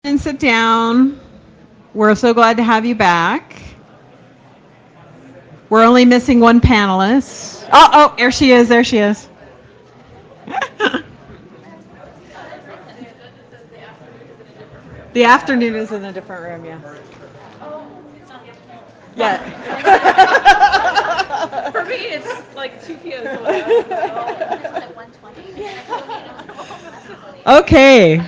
and sit down. We're so glad to have you back. We're only missing one panelist. Oh, there she is. There she is. The afternoon is in a different room, yeah. Yeah. For me, it's like 2 p.m. Okay.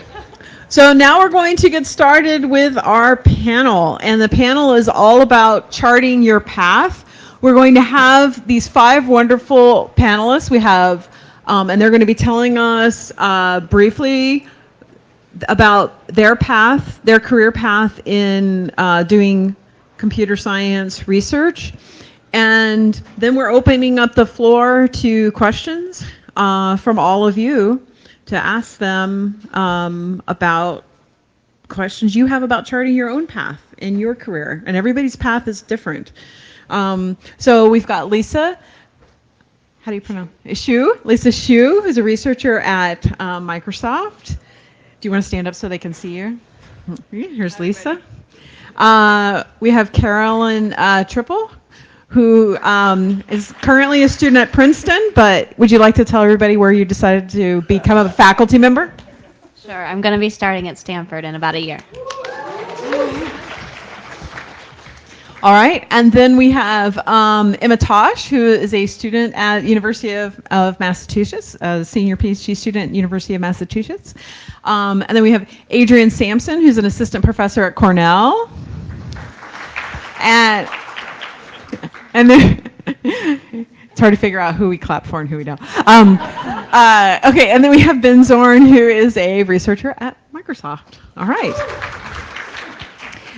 So now we're going to get started with our panel, and the panel is all about charting your path. We're going to have these 5 wonderful panelists. We have, and they're going to be telling us briefly about their path, their career path in doing computer science research. And then we're opening up the floor to questions from all of you to ask them about questions you have about charting your own path in your career. And everybody's path is different. So we've got Lisa. How do you pronounce it? Lisa Xu, who's a researcher at Microsoft. Do you want to stand up so they can see you? Here's Lisa. We have Carolyn Triple, who is currently a student at Princeton, but would you like to tell everybody where you decided to become a faculty member? Sure. I'm going to be starting at Stanford in about a year. All right, and then we have Emma Tosh, who is a student at University of Massachusetts, a senior PhD student at University of Massachusetts. And then we have Adrian Sampson, who's an assistant professor at Cornell. And then it's hard to figure out who we clap for and who we don't. Okay, and then we have Ben Zorn, who is a researcher at Microsoft. All right.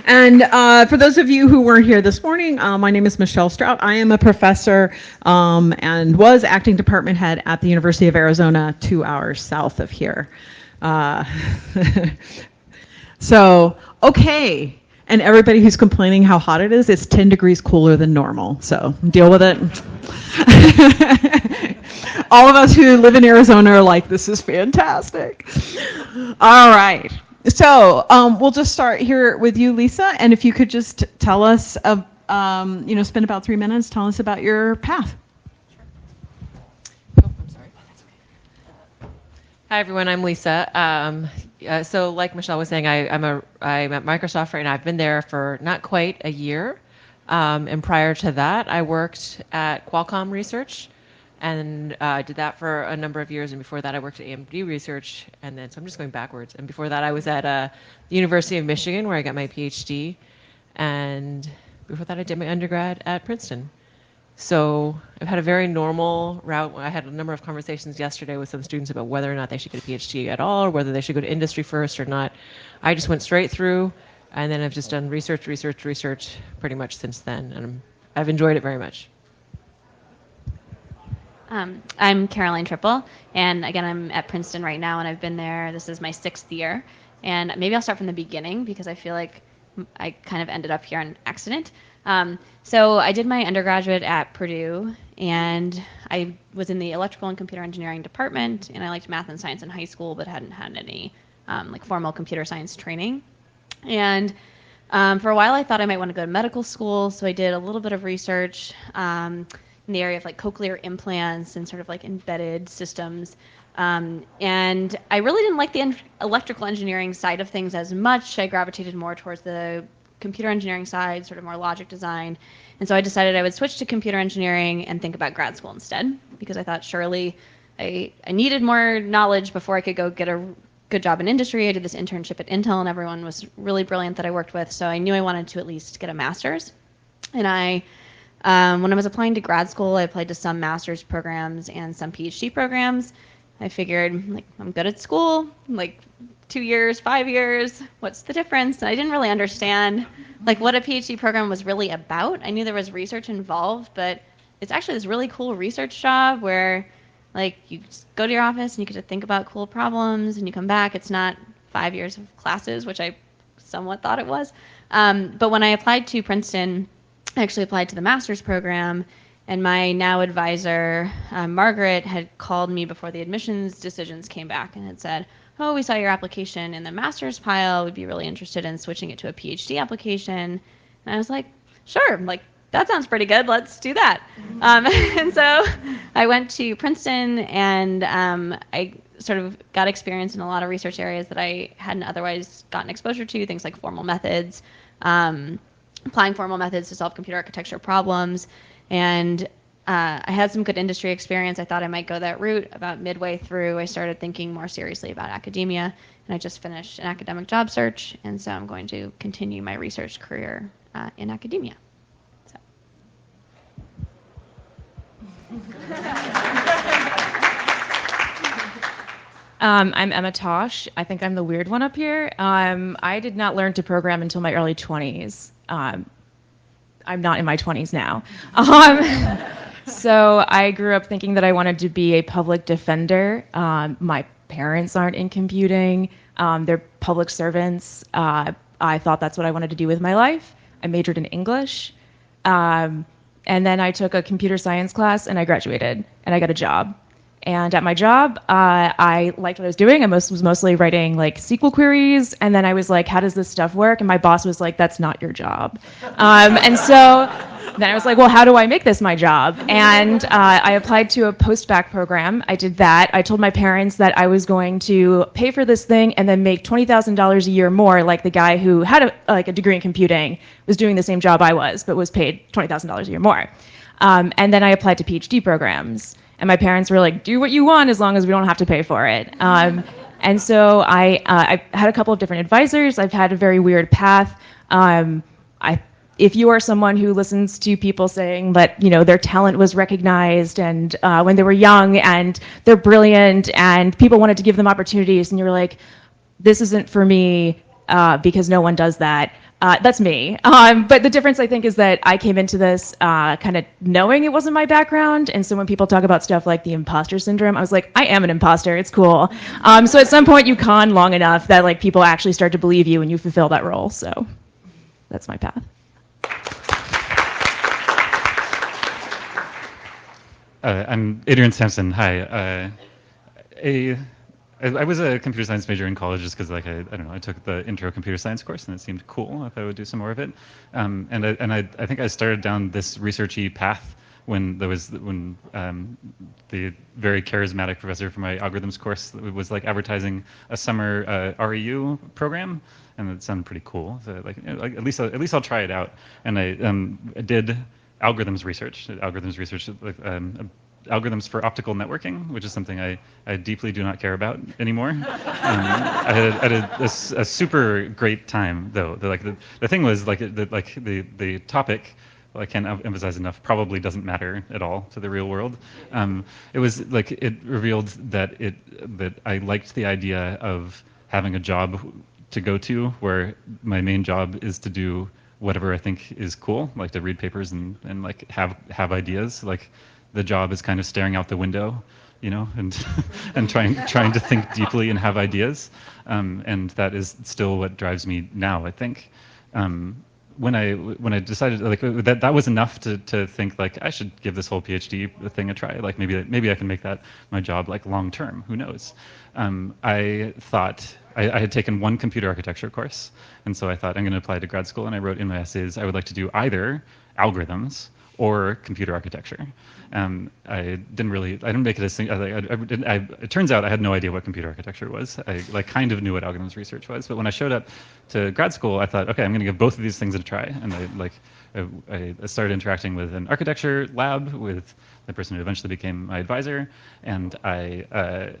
And for those of you who weren't here this morning, my name is Michelle Strout. I am a professor and was acting department head at the University of Arizona, 2 hours south of here. So, okay. And everybody who's complaining how hot it is, it's 10 degrees cooler than normal. So deal with it. All of us who live in Arizona are like, this is fantastic. All right. So we'll just start here with you, Lisa. And if you could just tell us, spend about 3 minutes, tell us about your path. Oh, I'm sorry. Hi, everyone. I'm Lisa. So like Michelle was saying, I'm at Microsoft right now. I've been there for not quite a year. And prior to that, I worked at Qualcomm Research and did that for a number of years. And before that, I worked at AMD Research. And then, so I'm just going backwards. And before that, I was at the University of Michigan, where I got my PhD. And before that, I did my undergrad at Princeton. So I've had a very normal route. I had a number of conversations yesterday with some students about whether or not they should get a PhD at all, or whether they should go to industry first or not. I just went straight through, and then I've just done research pretty much since then. And I've enjoyed it very much. I'm Caroline Triple, and again, I'm at Princeton right now, and I've been there. This is my 6th year, and maybe I'll start from the beginning because I feel like I kind of ended up here on accident. So I did my undergraduate at Purdue, and I was in the electrical and computer engineering department, and I liked math and science in high school, but hadn't had any formal computer science training. And for a while, I thought I might want to go to medical school, so I did a little bit of research in the area of cochlear implants and sort of embedded systems. And I really didn't like the electrical engineering side of things as much. I gravitated more towards the computer engineering side, sort of more logic design. And so I decided I would switch to computer engineering and think about grad school instead, because I thought surely I needed more knowledge before I could go get a good job in industry. I did this internship at Intel, and everyone was really brilliant that I worked with, so I knew I wanted to at least get a master's. And when I was applying to grad school, I applied to some master's programs and some PhD programs. I figured, I'm good at school, 2 years, 5 years, what's the difference? And I didn't really understand what a PhD program was really about. I knew there was research involved, but it's actually this really cool research job where you just go to your office and you get to think about cool problems and you come back. It's not 5 years of classes, which I somewhat thought it was. But when I applied to Princeton, I actually applied to the master's program, And my now advisor, Margaret, had called me before the admissions decisions came back and had said, oh, we saw your application in the master's pile. We'd be really interested in switching it to a PhD application. And I was like, sure, like that sounds pretty good. Let's do that. And so I went to Princeton, and I sort of got experience in a lot of research areas that I hadn't otherwise gotten exposure to, things like formal methods, applying formal methods to solve computer architecture problems. And I had some good industry experience. I thought I might go that route. About midway through, I started thinking more seriously about academia, and I just finished an academic job search, and so I'm going to continue my research career in academia. So. I'm Emma Tosh. I think I'm the weird one up here. I did not learn to program until my early 20s. I'm not in my 20s now. So I grew up thinking that I wanted to be a public defender. My parents aren't in computing. They're public servants. I thought that's what I wanted to do with my life. I majored in English. And then I took a computer science class, and I graduated, and I got a job. And at my job, I liked what I was doing. I was mostly writing like SQL queries. And then I was like, how does this stuff work? And my boss was like, that's not your job. And so then I was like, well, how do I make this my job? And I applied to a post-bac program. I did that. I told my parents that I was going to pay for this thing and then make $20,000 a year more, like the guy who had a degree in computing, was doing the same job I was, but was paid $20,000 a year more. And then I applied to PhD programs. And my parents were like, do what you want as long as we don't have to pay for it. And so I had a couple of different advisors. I've had a very weird path. If you are someone who listens to people saying that, their talent was recognized and when they were young and they're brilliant and people wanted to give them opportunities, and you're like, this isn't for me because no one does that. That's me. But the difference, I think, is that I came into this kind of knowing it wasn't my background. And so when people talk about stuff like the imposter syndrome, I was like, I am an imposter. It's cool. So at some point you con long enough that like people actually start to believe you and you fulfill that role. So that's my path. I'm Adrian Sampson. Hi. I was a computer science major in college just because, like, I don't know, I took the intro computer science course and it seemed cool if I would do some more of it. And I think I started down this researchy path when the very charismatic professor for my algorithms course was like advertising a summer REU program, and it sounded pretty cool. So at least I'll try it out. And I did algorithms research, algorithms for optical networking, which is something I deeply do not care about anymore. I had a super great time though. The thing was the topic, well, I can't emphasize enough, probably doesn't matter at all to the real world. It was like it revealed that I liked the idea of having a job to go to where my main job is to do whatever I think is cool, like to read papers and like have ideas. Like the job is kind of staring out the window, and and trying to think deeply and have ideas. And that is still what drives me now, I think. When I decided that was enough to think like I should give this whole PhD thing a try. Like maybe I can make that my job like long term. Who knows? I thought I had taken one computer architecture course, and so I thought I'm going to apply to grad school. And I wrote in my essays I would like to do either algorithms or computer architecture. I didn't make it a thing. It turns out I had no idea what computer architecture was. I kind of knew what algorithms research was, but when I showed up to grad school, I thought, okay, I'm going to give both of these things a try. And I started interacting with an architecture lab with the person who eventually became my advisor, and I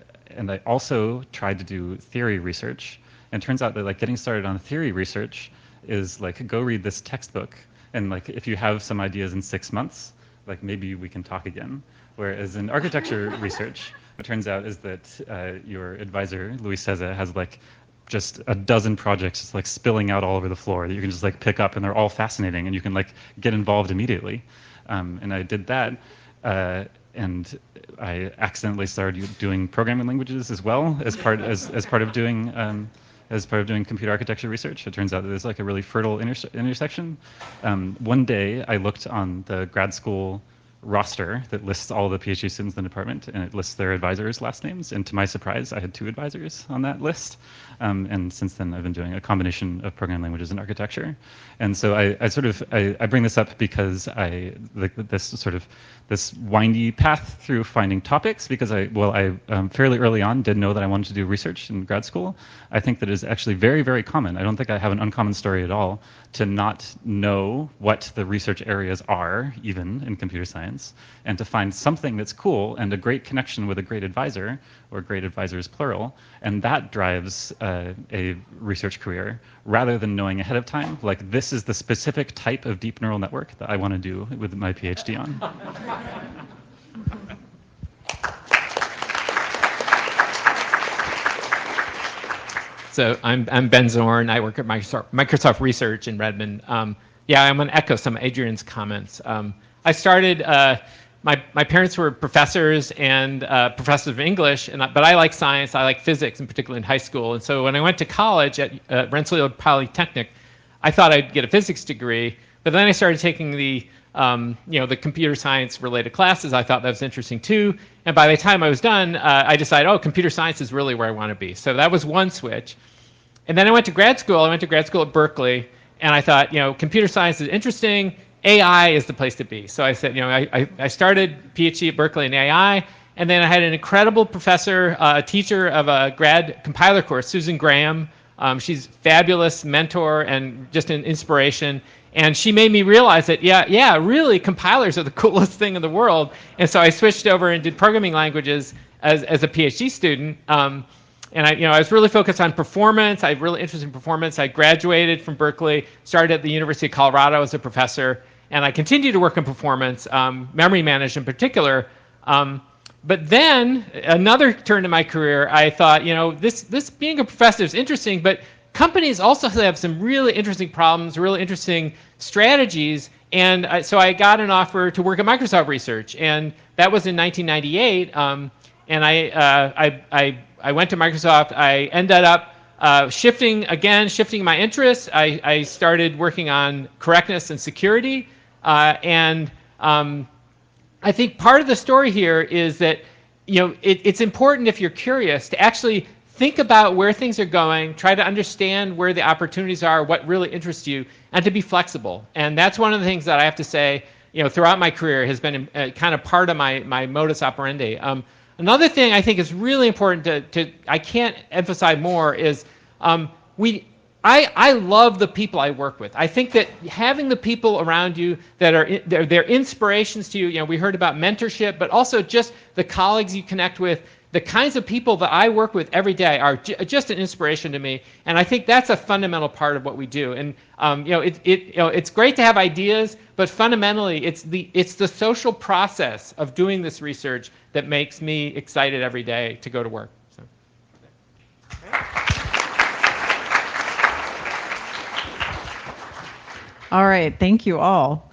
also tried to do theory research. And it turns out that like getting started on theory research is like go read this textbook. And like, if you have some ideas in 6 months, like maybe we can talk again. Whereas in architecture research, what turns out is that your advisor, Luis Ceza, has like just a dozen projects just like spilling out all over the floor that you can just like pick up, and they're all fascinating, and you can like get involved immediately. And I did that, and I accidentally started doing programming languages as well as part of doing. As part of doing computer architecture research. It turns out that there's like a really fertile intersection. One day I looked on the grad school roster that lists all the PhD students in the department, and it lists their advisors' last names. And to my surprise, I had 2 advisors on that list. And since then, I've been doing a combination of programming languages and architecture. And so I bring this up because this windy path through finding topics, because I fairly early on did know that I wanted to do research in grad school. I think that is actually very, very common. I don't think I have an uncommon story at all to not know what the research areas are, even in computer science, and to find something that's cool and a great connection with a great advisor, or great advisors plural, and that drives a research career, rather than knowing ahead of time, like, this is the specific type of deep neural network that I want to do with my PhD on. So I'm Ben Zorn. I work at Microsoft Research in Redmond. Yeah, I'm going to echo some of Adrian's comments. I started, my parents were professors and professors of English, but I like science. I like physics, in particular in high school. And so when I went to college at Rensselaer Polytechnic, I thought I'd get a physics degree. But then I started taking the computer science related classes. I thought that was interesting too. And by the time I was done, I decided, computer science is really where I want to be. So that was one switch. And then I went to grad school. I went to grad school at Berkeley, and I thought, computer science is interesting. AI is the place to be. So I said, I started PhD at Berkeley in AI, and then I had an incredible professor, a teacher of a grad compiler course, Susan Graham. She's a fabulous mentor and just an inspiration. And she made me realize that, really, compilers are the coolest thing in the world. And so I switched over and did programming languages as a PhD student. And I was really focused on performance. I'm really interested in performance. I graduated from Berkeley, started at the University of Colorado as a professor, and I continued to work in performance, memory management in particular. But then another turn to my career, I thought, this being a professor is interesting, but companies also have some really interesting problems, really interesting strategies. And so I got an offer to work at Microsoft Research, and that was in 1998. And I went to Microsoft. I ended up shifting my interests. I started working on correctness and security. And I think part of the story here is that it's important, if you're curious, to actually think about where things are going, try to understand where the opportunities are, what really interests you, and to be flexible. And that's one of the things that I have to say, throughout my career has been kind of part of my modus operandi. Another thing I think is really important to I can't emphasize more is I love the people I work with. I think that having the people around you that are they're inspirations to you. We heard about mentorship, but also just the colleagues you connect with. The kinds of people that I work with every day are just an inspiration to me, and I think that's a fundamental part of what we do. And it's great to have ideas, but fundamentally, it's the social process of doing this research that makes me excited every day to go to work. So. All right, thank you all.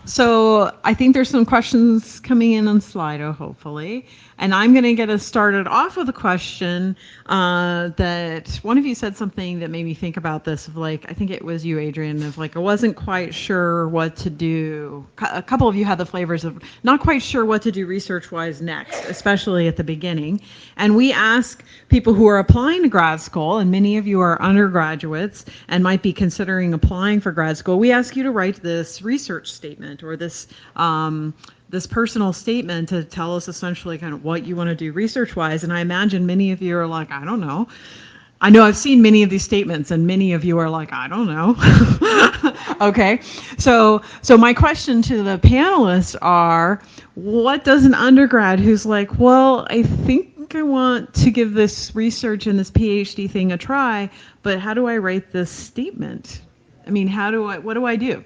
So I think there's some questions coming in on Slido, hopefully. And I'm going to get us started off with a question that one of you said something that made me think about this, of I think it was you, Adrian, of I wasn't quite sure what to do. A couple of you had the flavors of not quite sure what to do research-wise next, especially at the beginning. And we ask people who are applying to grad school, and many of you are undergraduates and might be considering applying for grad school, we ask you to write this research statement or this personal statement to tell us essentially kind of what you want to do research-wise. And I imagine many of you are like, I don't know. I know I've seen many of these statements, and many of you are like, I don't know. Okay, so my question to the panelists are, what does an undergrad who's like, well, I think I want to give this research and this PhD thing a try, but how do I write this statement? I mean, what do I do?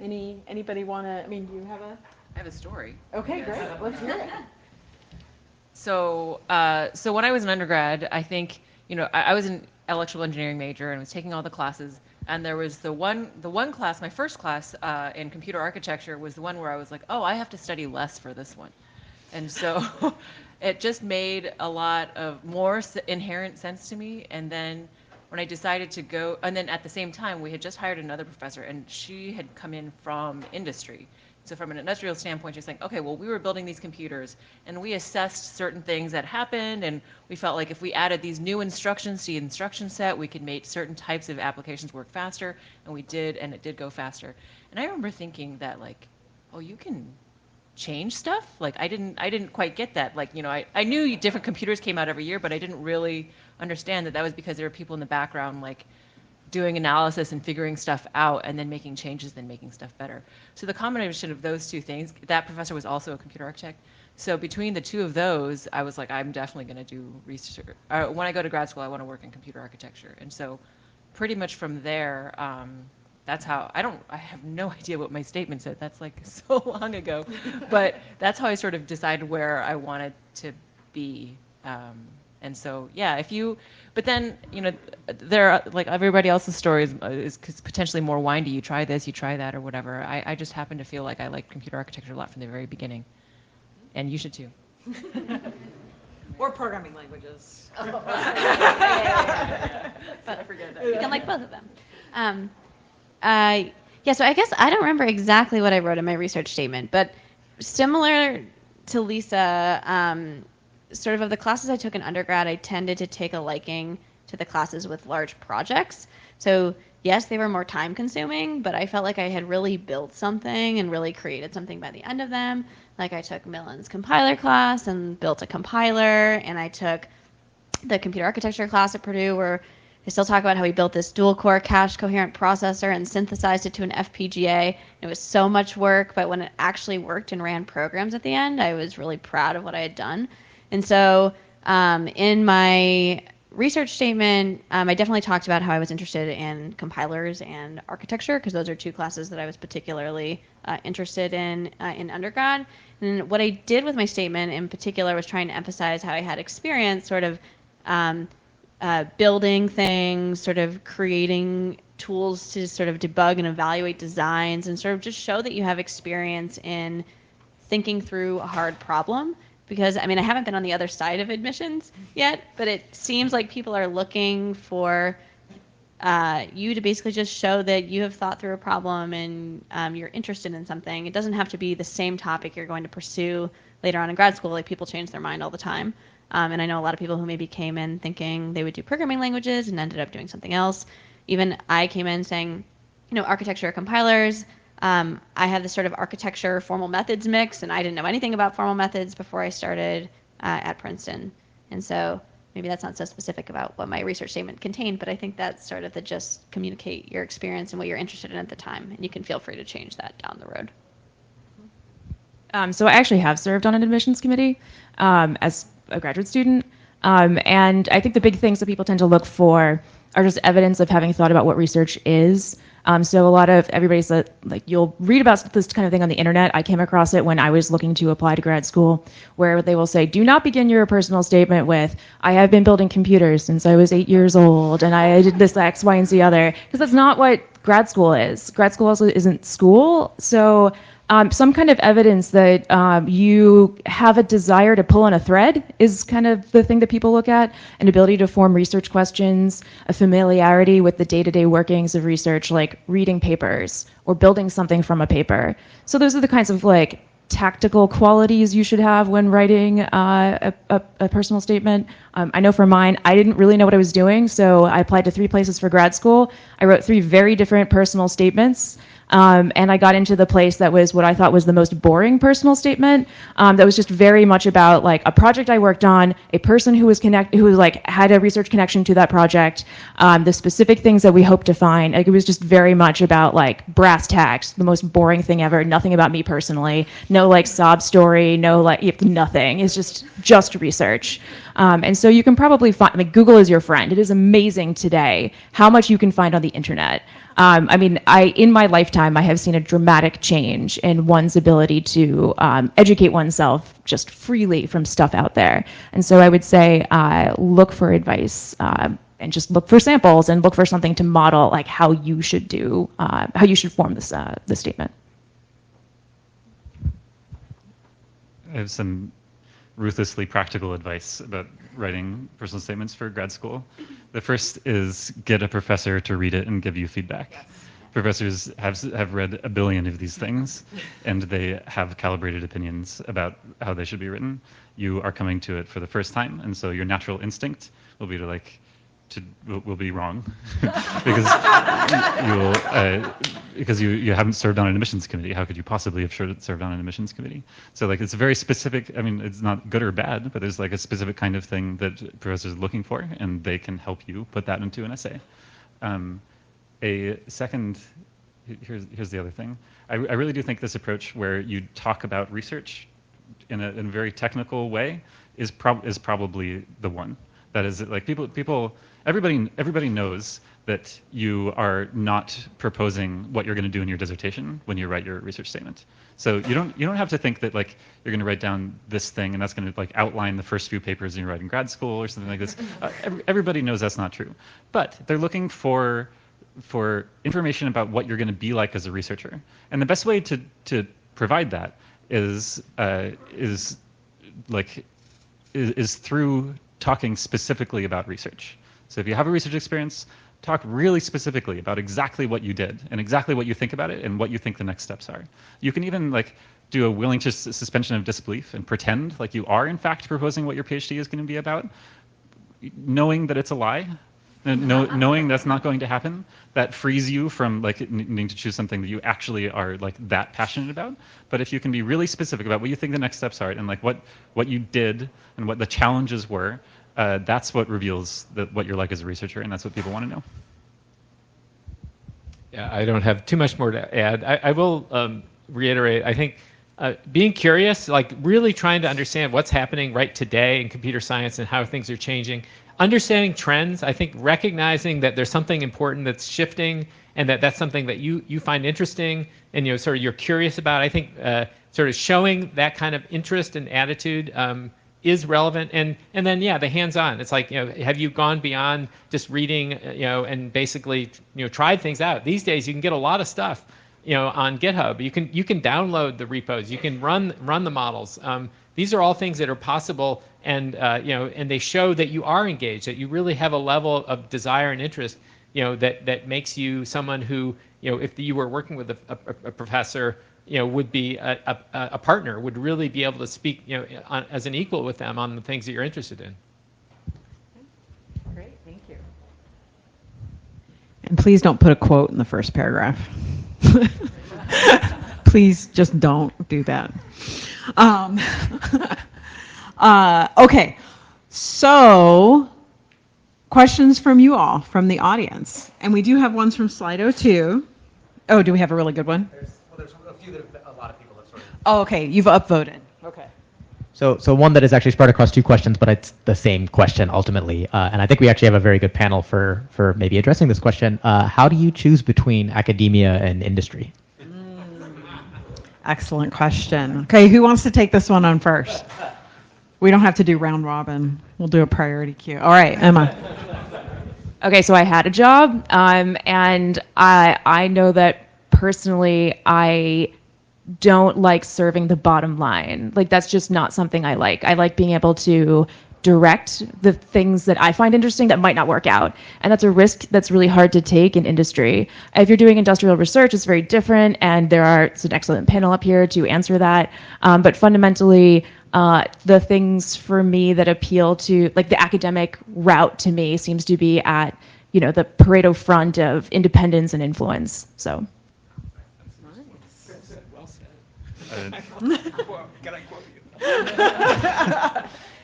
Anybody want to, do you have a? I have a story. Okay, great. Let's hear it. So when I was an undergrad, I think, I was an electrical engineering major and was taking all the classes. And there was the one class, my first class in computer architecture was the one where I was like, I have to study less for this one. And so it just made a lot of more inherent sense to me. And then when I decided to go, and then at the same time, we had just hired another professor, and she had come in from industry. So from an industrial standpoint, you're saying, okay, well, we were building these computers and we assessed certain things that happened, and we felt like if we added these new instructions to the instruction set, we could make certain types of applications work faster, and we did, and it did go faster. And I remember thinking that, like, oh, you can change stuff? Like, I didn't quite get that. Like, you know, I knew different computers came out every year, but I didn't really understand that that was because there were people in the background, like, doing analysis and figuring stuff out and then making changes, then making stuff better. So the combination of those two things, that professor was also a computer architect. So between the two of those, I was like, I'm definitely going to do research. When I go to grad school, I want to work in computer architecture. And so pretty much from there, that's how, I have no idea what my statement said. That's like so long ago. But that's how I sort of decided where I wanted to be. And so, yeah, but then, you know, there are, like everybody else's story is potentially more windy. You try this, you try that, or whatever. I just happen to feel like I like computer architecture a lot from the very beginning. And you should too. Or programming languages. But I forget that. You can like both of them. Yeah, so I guess I don't remember exactly what I wrote in my research statement, but similar to Lisa, sort of the classes I took in undergrad, I tended to take a liking to the classes with large projects. So yes, they were more time consuming, but I felt like I had really built something and really created something by the end of them. Like I took Millen's compiler class and built a compiler, and I took the computer architecture class at Purdue where I still talk about how we built this dual core cache coherent processor and synthesized it to an FPGA. It was so much work, but when it actually worked and ran programs at the end, I was really proud of what I had done. And so in my research statement, I definitely talked about how I was interested in compilers and architecture, because those are two classes that I was particularly interested in undergrad. And what I did with my statement in particular was trying to emphasize how I had experience sort of building things, sort of creating tools to sort of debug and evaluate designs, and sort of just show that you have experience in thinking through a hard problem. Because, I mean, I haven't been on the other side of admissions yet, but it seems like people are looking for you to basically just show that you have thought through a problem and you're interested in something. It doesn't have to be the same topic you're going to pursue later on in grad school. Like, people change their mind all the time. And I know a lot of people who maybe came in thinking they would do programming languages and ended up doing something else. Even I came in saying, you know, architecture compilers. I had this sort of architecture formal methods mix, and I didn't know anything about formal methods before I started at Princeton. And so maybe that's not so specific about what my research statement contained, but I think that's sort of to just communicate your experience and what you're interested in at the time. And you can feel free to change that down the road. So I actually have served on an admissions committee as a graduate student. And I think the big things that people tend to look for are just evidence of having thought about what research is. So a lot of everybody said, like, you'll read about this kind of thing on the internet. I came across it when I was looking to apply to grad school, where they will say, do not begin your personal statement with, I have been building computers since I was 8 years old, and I did this X, Y, and Z other, because that's not what grad school is. Grad school also isn't school. So some kind of evidence that you have a desire to pull on a thread is kind of the thing that people look at. An ability to form research questions, a familiarity with the day-to-day workings of research, like reading papers or building something from a paper. So those are the kinds of like tactical qualities you should have when writing a personal statement. I know for mine, I didn't really know what I was doing, so I applied to 3 places for grad school. I wrote 3 very different personal statements. And I got into the place that was what I thought was the most boring personal statement. That was just very much about like a project I worked on, a person who was who like had a research connection to that project, the specific things that we hoped to find. Like, it was just very much about like brass tacks, the most boring thing ever. Nothing about me personally. No like sob story. No like nothing. It's just research. And so you can probably find. I mean, Google is your friend. It is amazing today how much you can find on the internet. I mean, in my lifetime, I have seen a dramatic change in one's ability to educate oneself just freely from stuff out there. And so I would say look for advice and just look for samples and look for something to model like how you should form this statement. I have some ruthlessly practical advice about writing personal statements for grad school. The first is get a professor to read it and give you feedback. professors have read a billion of these things, and they have calibrated opinions about how they should be written. You are coming to it for the first time, and so your natural instinct will be will be wrong because you haven't served on an admissions committee. How could you possibly have served on an admissions committee? So like it's very specific. I mean, it's not good or bad, but there's like a specific kind of thing that professors are looking for, and they can help you put that into an essay. A second, here's the other thing. I really do think this approach where you talk about research in a very technical way is probably the one. That is, like everybody knows that you are not proposing what you're going to do in your dissertation when you write your research statement. So you don't have to think that like you're going to write down this thing and that's going to like outline the first few papers you write in grad school or something like this. Everybody knows that's not true, but they're looking for information about what you're going to be like as a researcher, and the best way to provide that is through talking specifically about research. So if you have a research experience, talk really specifically about exactly what you did and exactly what you think about it and what you think the next steps are. You can even like do a willing to suspension of disbelief and pretend like you are in fact proposing what your PhD is going to be about, knowing that it's a lie. Knowing that's not going to happen, that frees you from like needing to choose something that you actually are like that passionate about. But if you can be really specific about what you think the next steps are and like what you did and what the challenges were, that's what reveals what you're like as a researcher, and that's what people want to know. Yeah, I don't have too much more to add. I will reiterate, I think being curious, like really trying to understand what's happening right today in computer science and how things are changing. Understanding trends, I think recognizing that there's something important that's shifting and that's something that you find interesting and sort of you're curious about. I think sort of showing that kind of interest and attitude is relevant. And then, yeah, the hands-on. It's like, have you gone beyond just reading, and basically, tried things out? These days, you can get a lot of stuff, on GitHub. You can download the repos. You can run the models. These are all things that are possible, and and they show that you are engaged, that you really have a level of desire and interest, that makes you someone who, if you were working with a professor, would be a partner, would really be able to speak, as an equal with them on the things that you're interested in. Great, thank you. And please don't put a quote in the first paragraph. Please just don't do that. Okay, so questions from you all, from the audience. And we do have ones from Slido too. Oh, do we have a really good one? There's a few that a lot of people have sort of... Oh, okay, you've upvoted. Okay. So one that is actually spread across two questions, but it's the same question ultimately. And I think we actually have a very good panel for maybe addressing this question. How do you choose between academia and industry? Excellent question. Okay, who wants to take this one on first? We don't have to do round robin. We'll do a priority queue. All right, Emma. Okay, so I had a job, and I know that personally I don't like serving the bottom line. Like, that's just not something I like. I like being able to direct the things that I find interesting that might not work out. And that's a risk that's really hard to take in industry. If you're doing industrial research, it's very different, and it's an excellent panel up here to answer that. But fundamentally, the things for me that appeal to, like the academic route to me seems to be at, the Pareto front of independence and influence. So. Can I quote you?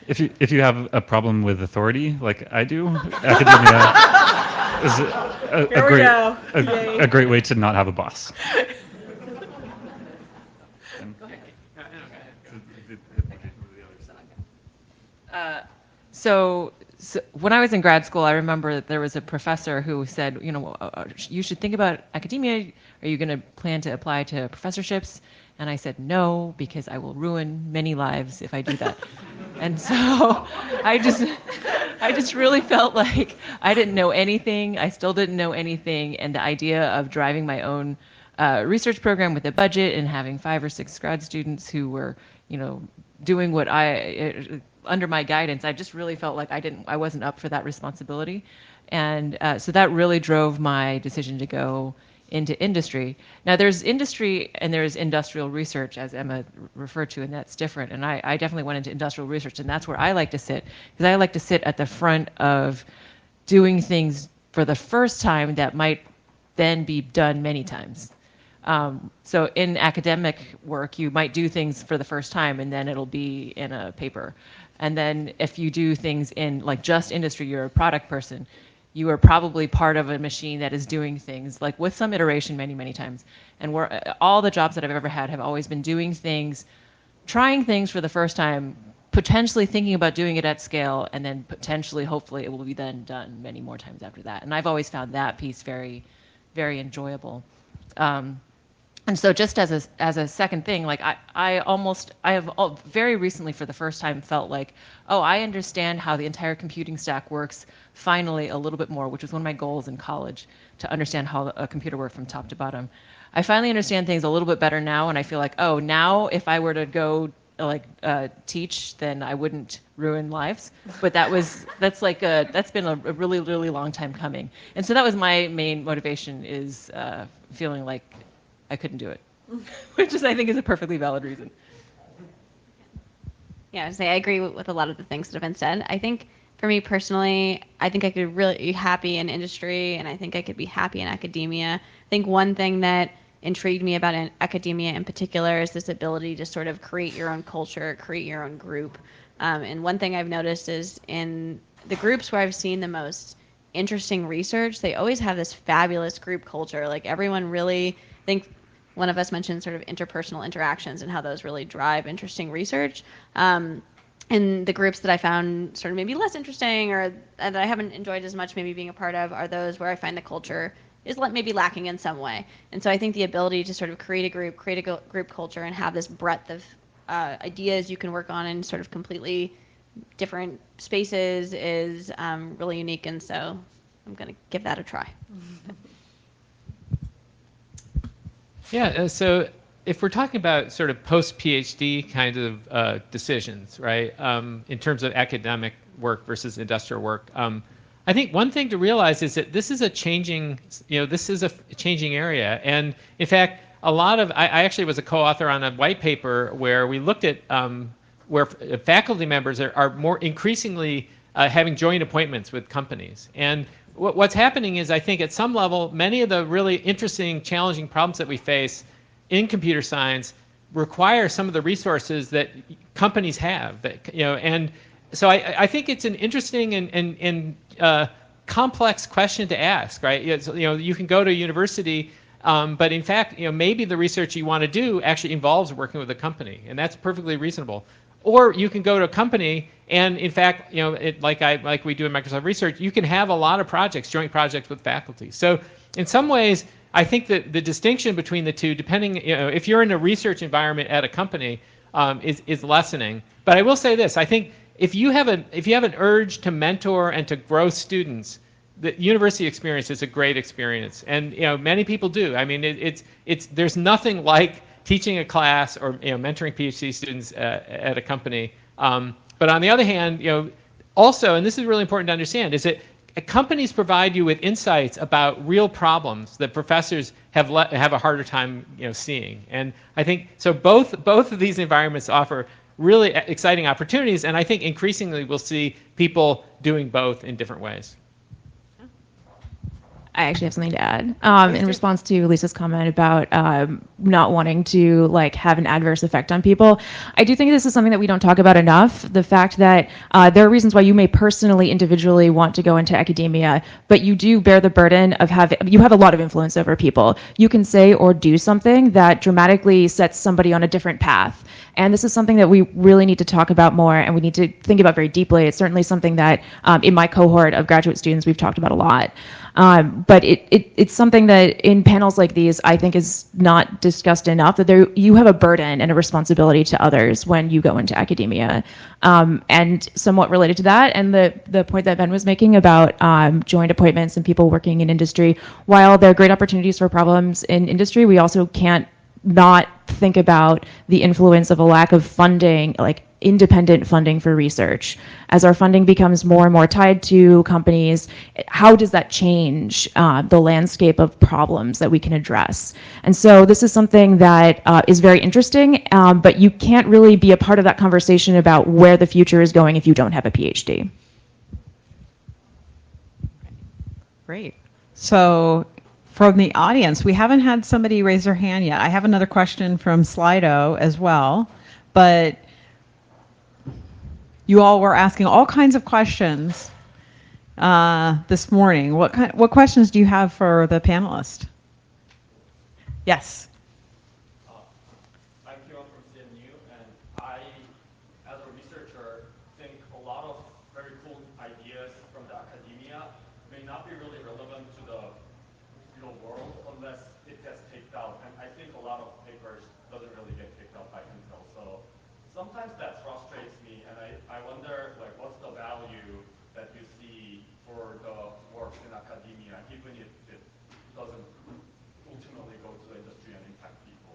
If you have a problem with authority, like I do, academia is a great way to not have a boss. So when I was in grad school, I remember that there was a professor who said, you should think about academia. Are you going to plan to apply to professorships? And I said no, because I will ruin many lives if I do that. And so I just really felt like I didn't know anything. I still didn't know anything. And the idea of driving my own research program with a budget and having 5 or 6 grad students who were, doing what under my guidance, I just really felt like I wasn't up for that responsibility. And so that really drove my decision to go into industry. Now there's industry and there's industrial research, as Emma referred to, and that's different. And I definitely went into industrial research, and that's where I like to sit, because I like to sit at the front of doing things for the first time that might then be done many times. So in academic work, you might do things for the first time and then it'll be in a paper. And then if you do things in like just industry, you're a product person, you are probably part of a machine that is doing things like with some iteration many, many times. And all the jobs that I've ever had have always been doing things, trying things for the first time, potentially thinking about doing it at scale, and then potentially, hopefully, it will be then done many more times after that. And I've always found that piece very, very enjoyable. And so just as a second thing, like I have very recently for the first time felt like, oh, I understand how the entire computing stack works finally a little bit more, which was one of my goals in college, to understand how a computer worked from top to bottom. I finally understand things a little bit better now, and I feel like, oh, now if I were to go teach, then I wouldn't ruin lives. But that's been a really, really long time coming. And so that was my main motivation, is feeling like I couldn't do it, which is, I think, is a perfectly valid reason. Yeah, I agree with a lot of the things that have been said. I think for me personally, I think I could really be happy in industry, and I think I could be happy in academia. I think one thing that intrigued me about academia in particular is this ability to sort of create your own culture, create your own group. And one thing I've noticed is in the groups where I've seen the most interesting research, they always have this fabulous group culture. Like everyone really, I think one of us mentioned sort of interpersonal interactions and how those really drive interesting research. And the groups that I found sort of maybe less interesting, or that I haven't enjoyed as much maybe being a part of, are those where I find the culture is maybe lacking in some way. And so I think the ability to sort of create a group culture and have this breadth of ideas you can work on in sort of completely different spaces is really unique. And so I'm going to give that a try. Yeah, so if we're talking about sort of post-PhD kind of decisions, right, in terms of academic work versus industrial work, I think one thing to realize is that this is a changing area. And in fact, I actually was a co-author on a white paper where we looked at where faculty members are more increasingly having joint appointments with companies. And what's happening is, I think at some level, many of the really interesting, challenging problems that we face in computer science require some of the resources that companies have. And so I think it's an interesting and complex question to ask, right? You can go to a university, but in fact, maybe the research you want to do actually involves working with a company, and that's perfectly reasonable. Or you can go to a company, and in fact, like we do in Microsoft Research, you can have a lot of projects, joint projects with faculty. So in some ways, I think that the distinction between the two, depending, if you're in a research environment at a company, is lessening. But I will say this: I think if you have an urge to mentor and to grow students, the university experience is a great experience, and many people do. I mean, there's nothing like teaching a class or mentoring PhD students at a company. But on the other hand, also, and this is really important to understand, is that companies provide you with insights about real problems that professors have a harder time seeing. And I think so both of these environments offer really exciting opportunities, and I think increasingly we'll see people doing both in different ways. I actually have something to add in response to Lisa's comment about not wanting to have an adverse effect on people. I do think this is something that we don't talk about enough. The fact that there are reasons why you may personally, individually want to go into academia, but you do bear the burden of you have a lot of influence over people. You can say or do something that dramatically sets somebody on a different path. And this is something that we really need to talk about more, and we need to think about very deeply. It's certainly something that in my cohort of graduate students we've talked about a lot. But it's something that in panels like these I think is not discussed enough, that you have a burden and a responsibility to others when you go into academia. And somewhat related to that, and the point that Ben was making about joint appointments and people working in industry, while there are great opportunities for problems in industry, we also can't not think about the influence of a lack of funding, like independent funding for research. As our funding becomes more and more tied to companies, how does that change the landscape of problems that we can address? And so this is something that is very interesting, but you can't really be a part of that conversation about where the future is going if you don't have a PhD. Great. So from the audience, we haven't had somebody raise their hand yet. I have another question from Slido as well, but you all were asking all kinds of questions this morning. What questions do you have for the panelist? Yes. I'm Kieran from CNU, and I, as a researcher, think a lot of very cool ideas from the academia may not be really relevant to the real world unless it gets picked out. And I think a lot of papers doesn't really get picked up by Intel. So sometimes that frustrates me, and I wonder, like, what's the value that you see for the work in academia, even if it doesn't ultimately go to the industry and impact people?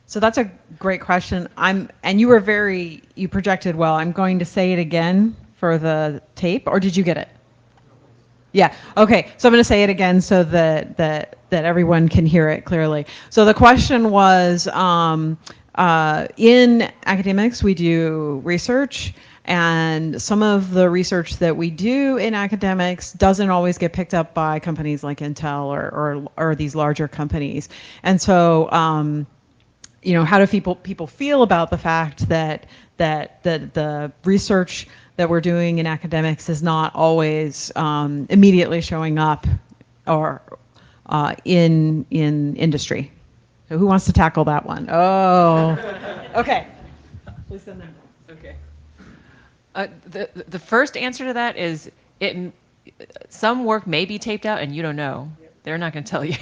So that's a great question. And you projected well. I'm going to say it again for the tape, or did you get it? Yeah. Okay. So I'm going to say it again so that everyone can hear it clearly. So the question was, in academics, we do research, and some of the research that we do in academics doesn't always get picked up by companies like Intel or these larger companies. And so, how do people feel about the fact that the research that we're doing in academics is not always immediately showing up or in industry? So who wants to tackle that one? Oh, okay. Please send them. Okay. The first answer to that is some work may be taped out and you don't know. They're not going to tell you.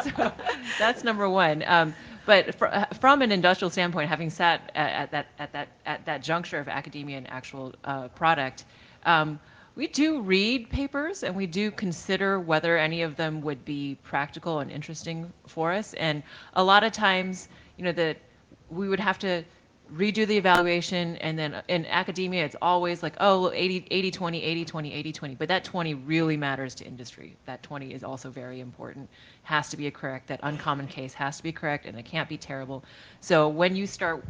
So that's number one. But from an industrial standpoint, having sat at that juncture of academia and actual product, we do read papers and we do consider whether any of them would be practical and interesting for us. And a lot of times, that we would have to redo the evaluation, and then in academia it's always like, oh, 80 20 80 20 80 20, but that 20 really matters to industry. That 20 is also very important, has to be correct. That uncommon case has to be correct, and it can't be terrible. So when you start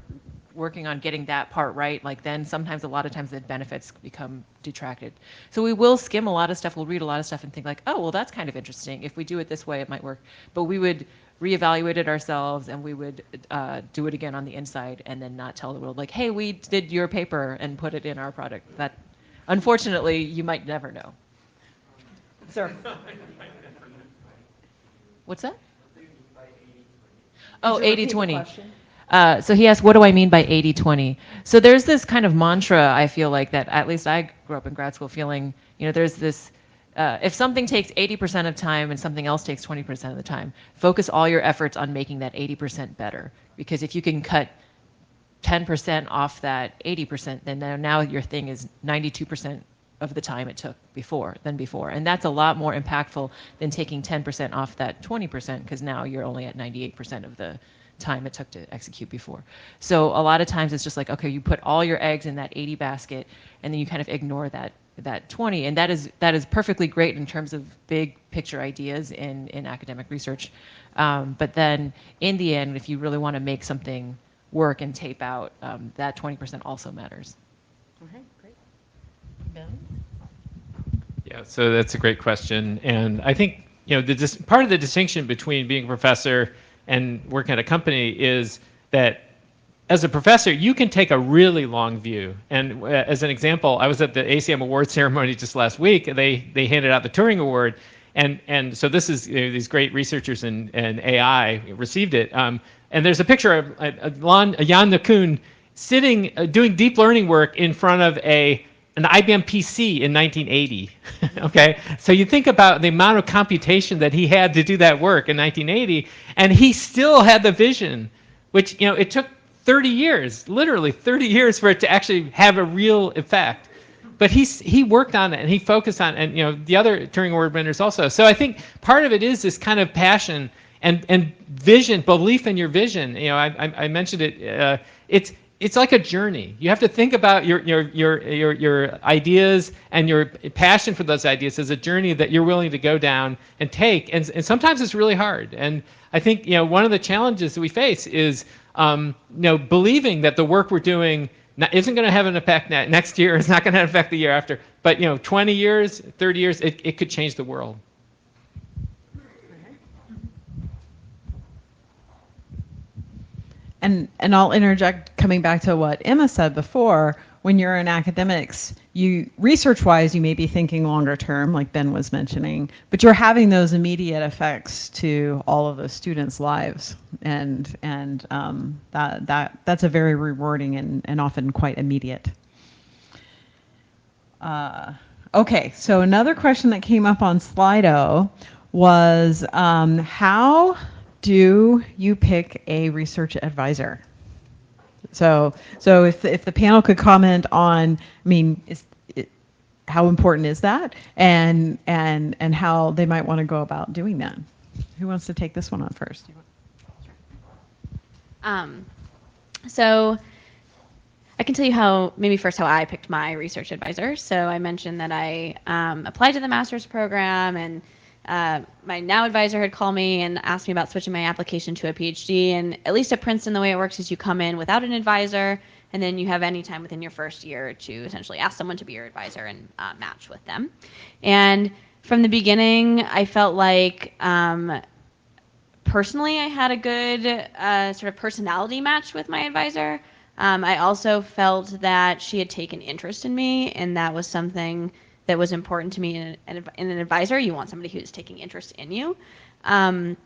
working on getting that part right, like, then sometimes a lot of times the benefits become detracted. So we will skim a lot of stuff, we'll read a lot of stuff and think like, oh, well, that's kind of interesting. If we do it this way, it might work. But we would reevaluate it ourselves, and we would do it again on the inside, and then not tell the world like, hey, we did your paper and put it in our product. That, unfortunately, you might never know. Sir. What's that? Oh, 80-20. So he asked, what do I mean by 80-20? So there's this kind of mantra, I feel like, that at least I grew up in grad school feeling, there's this, if something takes 80% of time and something else takes 20% of the time, focus all your efforts on making that 80% better. Because if you can cut 10% off that 80%, then now your thing is 92% of the time it took before. And that's a lot more impactful than taking 10% off that 20%, because now you're only at 98% of the time it took to execute before. So a lot of times it's just like, okay, you put all your eggs in that 80 basket, and then you kind of ignore that 20, and that is perfectly great in terms of big picture ideas in academic research. But then in the end, if you really want to make something work and tape out, that 20% also matters. Okay, great. Ben? Yeah, so that's a great question, and I think part of the distinction between being a professor and working at a company is that as a professor, you can take a really long view. And as an example, I was at the ACM award ceremony just last week. They handed out the Turing Award, and so this is these great researchers in AI received it. And there's a picture of Jan LeCun sitting doing deep learning work in front of an IBM PC in 1980. Okay, so you think about the amount of computation that he had to do that work in 1980, and he still had the vision, which it took 30 years, literally 30 years, for it to actually have a real effect. But he worked on it and he focused on it, and the other Turing Award winners also. So I think part of it is this kind of passion and vision, belief in your vision. You know, I mentioned it. It's like a journey. You have to think about your ideas and your passion for those ideas as a journey that you're willing to go down and take. And sometimes it's really hard. And I think, you know, one of the challenges that we face is believing that the work we're doing isn't going to have an effect next year. It's not going to affect the year after. But 20 years, 30 years, it could change the world. And I'll interject, coming back to what Emma said before. When you're in academics, research-wise, you may be thinking longer term, like Ben was mentioning, but you're having those immediate effects to all of the students' lives, and that's a very rewarding and often quite immediate. Okay, so another question that came up on Slido was how do you pick a research advisor? So if the panel could comment on, I mean, how important is that, and how they might want to go about doing that? Who wants to take this one on first? So I can tell you how I picked my research advisor. So I mentioned that I applied to the master's program, and my now advisor had called me and asked me about switching my application to a PhD. And at least at Princeton, the way it works is you come in without an advisor, and then you have any time within your first year to essentially ask someone to be your advisor and match with them. And from the beginning, I felt like personally I had a good sort of personality match with my advisor. I also felt that she had taken interest in me, and that was something that was important to me in an advisor. You want somebody who's taking interest in you. I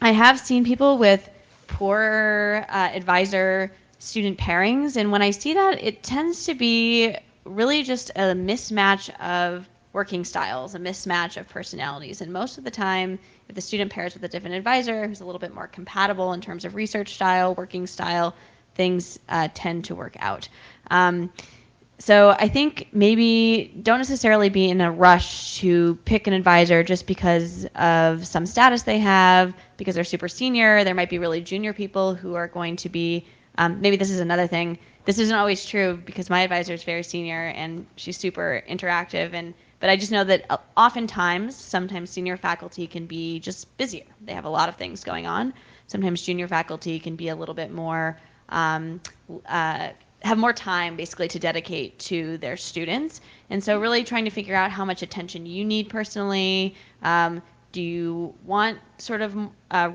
have seen people with poor advisor-student pairings, and when I see that, it tends to be really just a mismatch of working styles, a mismatch of personalities. And most of the time, if the student pairs with a different advisor who's a little bit more compatible in terms of research style, working style, things tend to work out. So I think maybe don't necessarily be in a rush to pick an advisor just because of some status they have, because they're super senior. There might be really junior people who are going to be, maybe this is another thing. This isn't always true because my advisor is very senior and she's super interactive. But I just know that sometimes senior faculty can be just busier. They have a lot of things going on. Sometimes junior faculty can be a little bit more have more time basically to dedicate to their students. And so really trying to figure out how much attention you need personally. Do you want sort of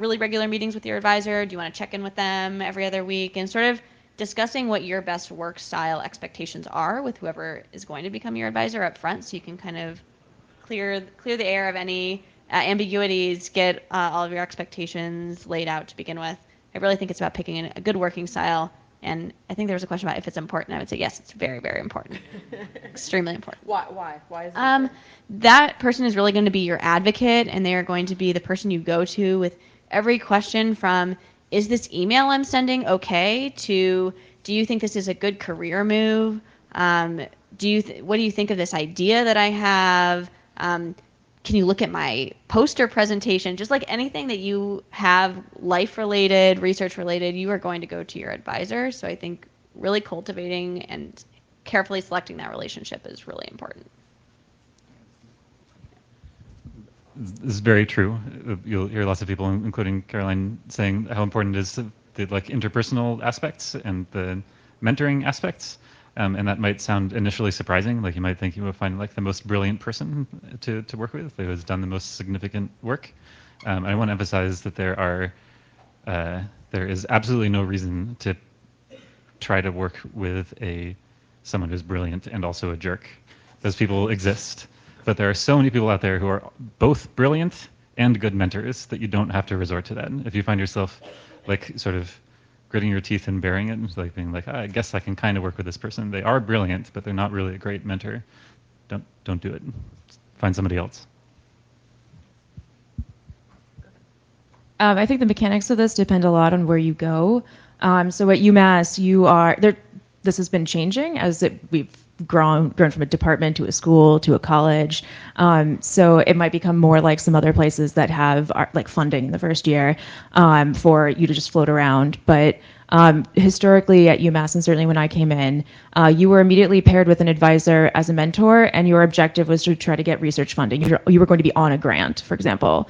really regular meetings with your advisor? Do you want to check in with them every other week? And sort of discussing what your best work style expectations are with whoever is going to become your advisor up front, so you can kind of clear the air of any ambiguities, get all of your expectations laid out to begin with. I really think it's about picking a good working style. And I think there was a question about if it's important. I would say yes, it's very, very important. Extremely important. Why? Why is it that person is really going to be your advocate, and they are going to be the person you go to with every question from, is this email I'm sending okay, to do you think this is a good career move? What do you think of this idea that I have? Can you look at my poster presentation? Just like anything that you have life-related, research-related, you are going to go to your advisor. So I think really cultivating and carefully selecting that relationship is really important. This is very true. You'll hear lots of people, including Caroline, saying how important it is the interpersonal aspects and the mentoring aspects. And that might sound initially surprising. Like you might think you would find like the most brilliant person to work with who has done the most significant work. I want to emphasize that there is absolutely no reason to try to work with someone who's brilliant and also a jerk. Those people exist, but there are so many people out there who are both brilliant and good mentors that you don't have to resort to that. If you find yourself like sort of gritting your teeth and bearing it, like being like, I guess I can kind of work with this person. They are brilliant, but they're not really a great mentor. Don't do it. Find somebody else. I think the mechanics of this depend a lot on where you go. So at UMass, this has been changing as we've grown from a department to a school to a college. So it might become more like some other places that have like funding in the first year for you to just float around. But historically at UMass, and certainly when I came in, you were immediately paired with an advisor as a mentor, and your objective was to try to get research funding. You were going to be on a grant, for example.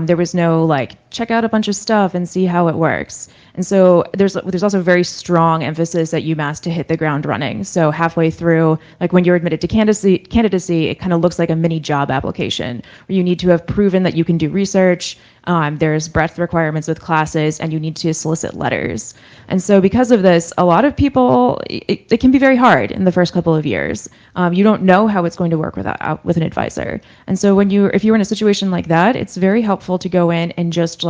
There was no like, check out a bunch of stuff and see how it works. And so there's also a very strong emphasis at UMass to hit the ground running. So halfway through, like when you're admitted to candidacy, it kind of looks like a mini job application where you need to have proven that you can do research. There's breadth requirements with classes, and you need to solicit letters. And so because of this, a lot of people, it can be very hard in the first couple of years. You don't know how it's going to work with an advisor. And so if you're in a situation like that, it's very helpful to go in and just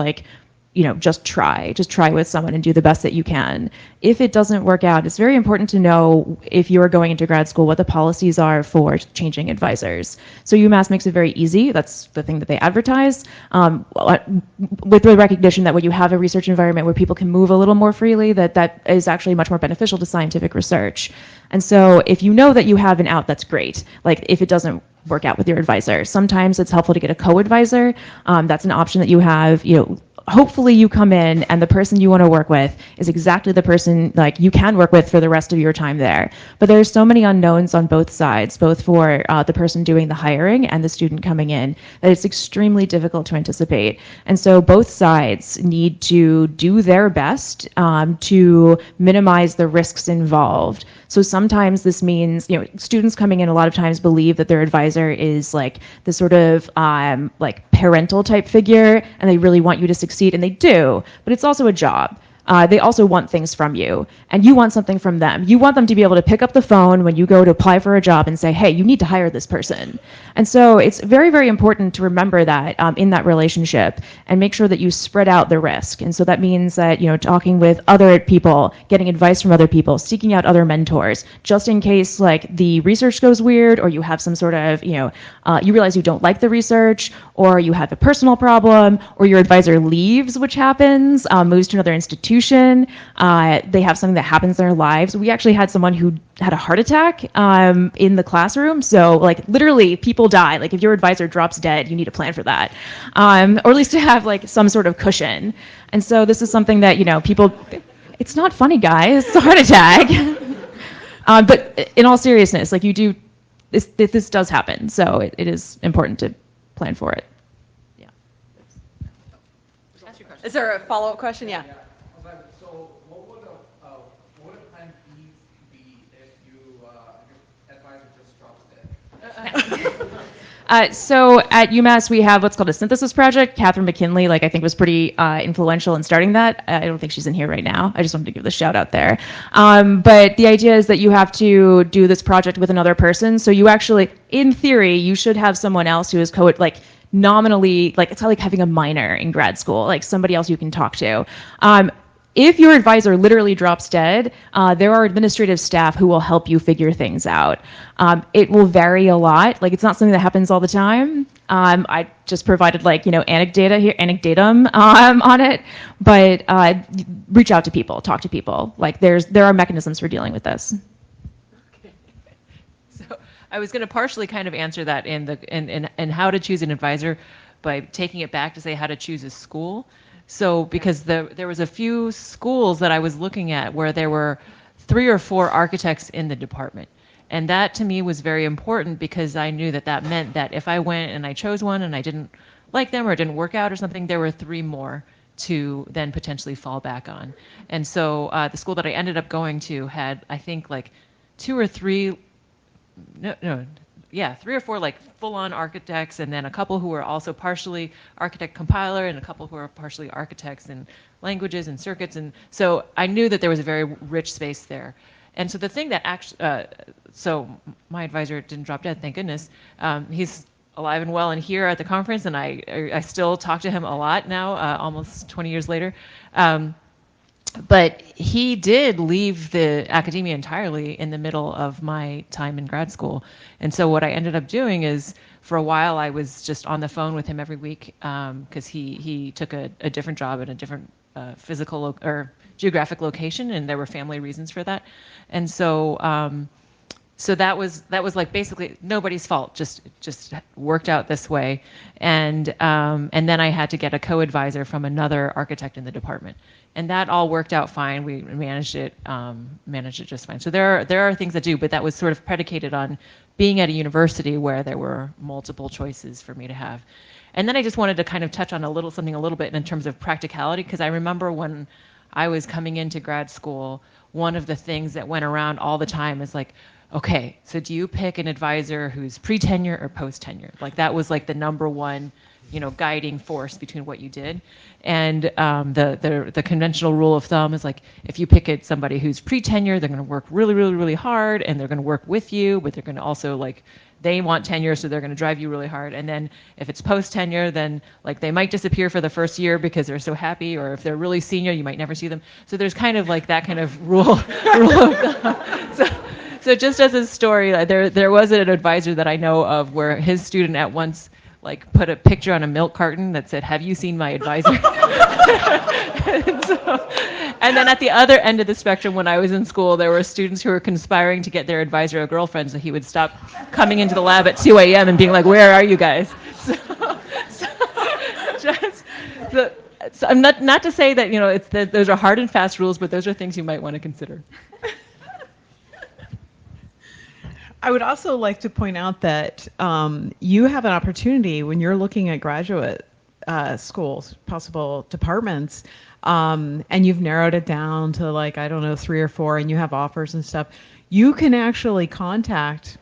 just try with someone and do the best that you can. If it doesn't work out, it's very important to know, if you're going into grad school, what the policies are for changing advisors. So UMass makes it very easy. That's the thing that they advertise, with the recognition that when you have a research environment where people can move a little more freely, that is actually much more beneficial to scientific research. And so if you know that you have an out, that's great. Like if it doesn't work out with your advisor, sometimes it's helpful to get a co-advisor. That's an option that you have. Hopefully you come in and the person you want to work with is exactly the person like you can work with for the rest of your time there. But there's so many unknowns on both sides, both for the person doing the hiring and the student coming in, that it's extremely difficult to anticipate. And so both sides need to do their best to minimize the risks involved. So sometimes this means, students coming in a lot of times believe that their advisor is like the sort of like parental type figure, and they really want you to succeed, and they do, but it's also a job. They also want things from you, and you want something from them. You want them to be able to pick up the phone when you go to apply for a job and say, hey, you need to hire this person. And so it's very, very important to remember that in that relationship, and make sure that you spread out the risk. And so that means that, talking with other people, getting advice from other people, seeking out other mentors, just in case like the research goes weird, or you have some sort of, you realize you don't like the research, or you have a personal problem, or your advisor leaves, which happens, moves to another institution. They have something that happens in their lives. We actually had someone who had a heart attack in the classroom. So like literally people die. Like if your advisor drops dead, you need a plan for that. Or at least to have like some sort of cushion. And so this is something that, people, it's not funny, guys. It's a heart attack. But in all seriousness, like this does happen. So it is important to plan for it. Yeah. Is there a follow-up question? Yeah. So what would a plan B be if your advisor just drops dead? So at UMass, we have what's called a synthesis project. Catherine McKinley, I think, was pretty influential in starting that. I don't think she's in here right now. I just wanted to give the shout out there. But the idea is that you have to do this project with another person. So you actually, in theory, you should have someone else who is nominally, it's like having a minor in grad school, like somebody else you can talk to. If your advisor literally drops dead, there are administrative staff who will help you figure things out. It will vary a lot. It's not something that happens all the time. I just provided anecdotum on it, but reach out to people, talk to people. There are mechanisms for dealing with this. So I was going to partially kind of answer that in how to choose an advisor by taking it back to say how to choose a school. So because there was a few schools that I was looking at where there were 3 or 4 architects in the department. And that to me was very important, because I knew that meant that if I went and I chose one and I didn't like them or it didn't work out or something, there were 3 more to then potentially fall back on. And so the school that I ended up going to had, I think, 2 or 3, 3 or 4 full-on architects, and then a couple who were also partially architect compiler, and a couple who were partially architects in languages and circuits. And so I knew that there was a very rich space there. And so the thing that actually, so my advisor didn't drop dead, thank goodness. He's alive and well and here at the conference, and I still talk to him a lot now, almost 20 years later. But he did leave the academia entirely in the middle of my time in grad school. And so what I ended up doing is, for a while, I was just on the phone with him every week, because he took a different job in a different physical or geographic location, and there were family reasons for that. And so so that was like basically nobody's fault. Just worked out this way, and then I had to get a co-advisor from another architect in the department, and that all worked out fine. We managed it just fine. So there are things that do, but that was sort of predicated on being at a university where there were multiple choices for me to have. And then I just wanted to kind of touch on something a little bit in terms of practicality, because I remember when I was coming into grad school, one of the things that went around all the time is like, okay, so do you pick an advisor who's pre-tenure or post-tenure? Like that was like the number one, guiding force between what you did. And the conventional rule of thumb is like, if you pick somebody who's pre-tenure, they're going to work really, really, really hard, and they're going to work with you, but they're going to also they want tenure, so they're going to drive you really hard. And then if it's post-tenure, then they might disappear for the first year because they're so happy, or if they're really senior, you might never see them. So there's kind of that kind of rule of thumb. So just as a story, there was an advisor that I know of where his student at once put a picture on a milk carton that said, "Have you seen my advisor?" and then at the other end of the spectrum, when I was in school, there were students who were conspiring to get their advisor a girlfriend, so he would stop coming into the lab at 2 a.m. and being like, "Where are you guys?" So I'm not to say that those are hard and fast rules, but those are things you might want to consider. I would also like to point out that you have an opportunity when you're looking at graduate schools, possible departments, and you've narrowed it down to I don't know, 3 or 4, and you have offers and stuff. You can actually contact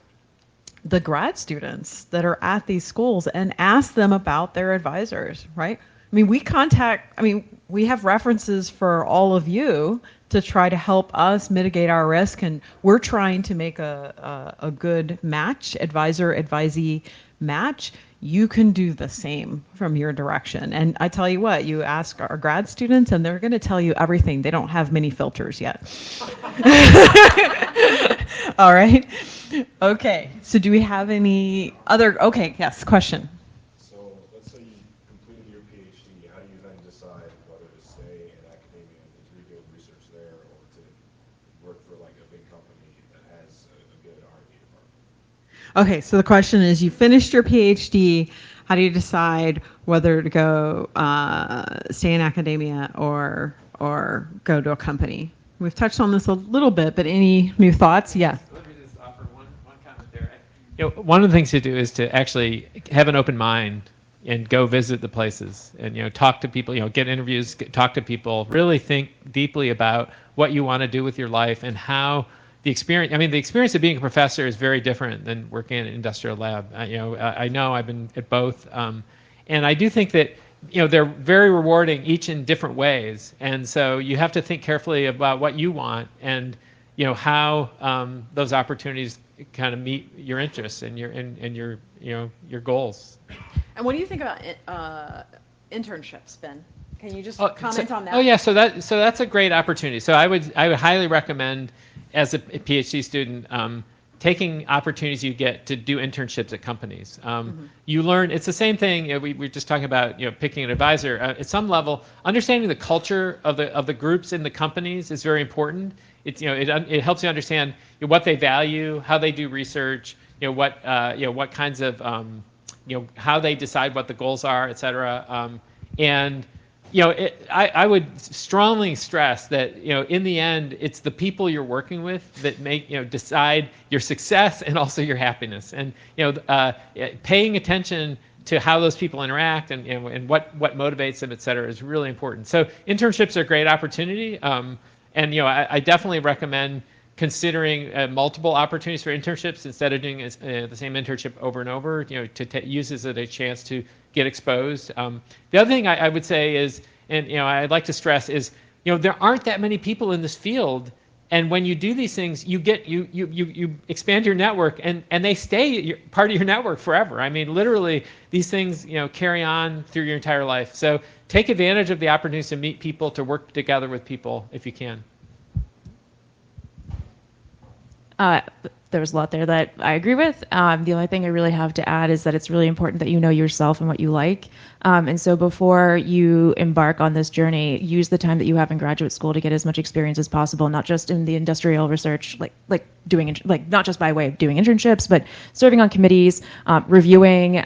the grad students that are at these schools and ask them about their advisors, right? We have references for all of you to try to help us mitigate our risk, and we're trying to make a good match, advisor-advisee match. You can do the same from your direction. And I tell you what, you ask our grad students and they're going to tell you everything. They don't have many filters yet. All right. Okay. So do we have any other, okay, yes, question. So let's say you completed your PhD. How do you then decide whether to stay in academia and continue doing research there, or to work for a big company that has a good R&D department? Okay, so the question is, you finished your PhD. How do you decide whether to go stay in academia or go to a company? We've touched on this a little bit, but any new thoughts? Yeah. Let me just offer one comment there. One of the things to do is to actually have an open mind and go visit the places and talk to people. Get interviews, talk to people. Really think deeply about what you want to do with your life and how. The experience of being a professor is very different than working in an industrial lab. I know I've been at both, and I do think that they're very rewarding, each in different ways. And so you have to think carefully about what you want and how those opportunities kind of meet your interests and your goals. And what do you think about internships, Ben? Can you just comment on that? Oh yeah, so that's a great opportunity. So I would highly recommend, as a PhD student, taking opportunities you get to do internships at companies. You learn, it's the same thing, we were just talking about picking an advisor. At some level, understanding the culture of the groups in the companies is very important. It helps you understand what they value, how they do research, what kinds of how they decide what the goals are, et cetera. I would strongly stress that in the end, it's the people you're working with that make decide your success and also your happiness. And paying attention to how those people interact and what motivates them, et cetera, is really important. So internships are a great opportunity, I definitely recommend considering multiple opportunities for internships instead of doing the same internship over and over. To use it as a chance to get exposed. The other thing I would say is, and I'd like to stress is, there aren't that many people in this field, and when you do these things, you expand your network, and they stay part of your network forever. I mean, literally, these things carry on through your entire life. So take advantage of the opportunities to meet people, to work together with people if you can. there was a lot there that I agree with. The only thing I really have to add is that it's really important that you know yourself and what you like. And so before you embark on this journey, use the time that you have in graduate school to get as much experience as possible, not just in the industrial research, like doing, like not just by way of doing internships, but serving on committees, reviewing,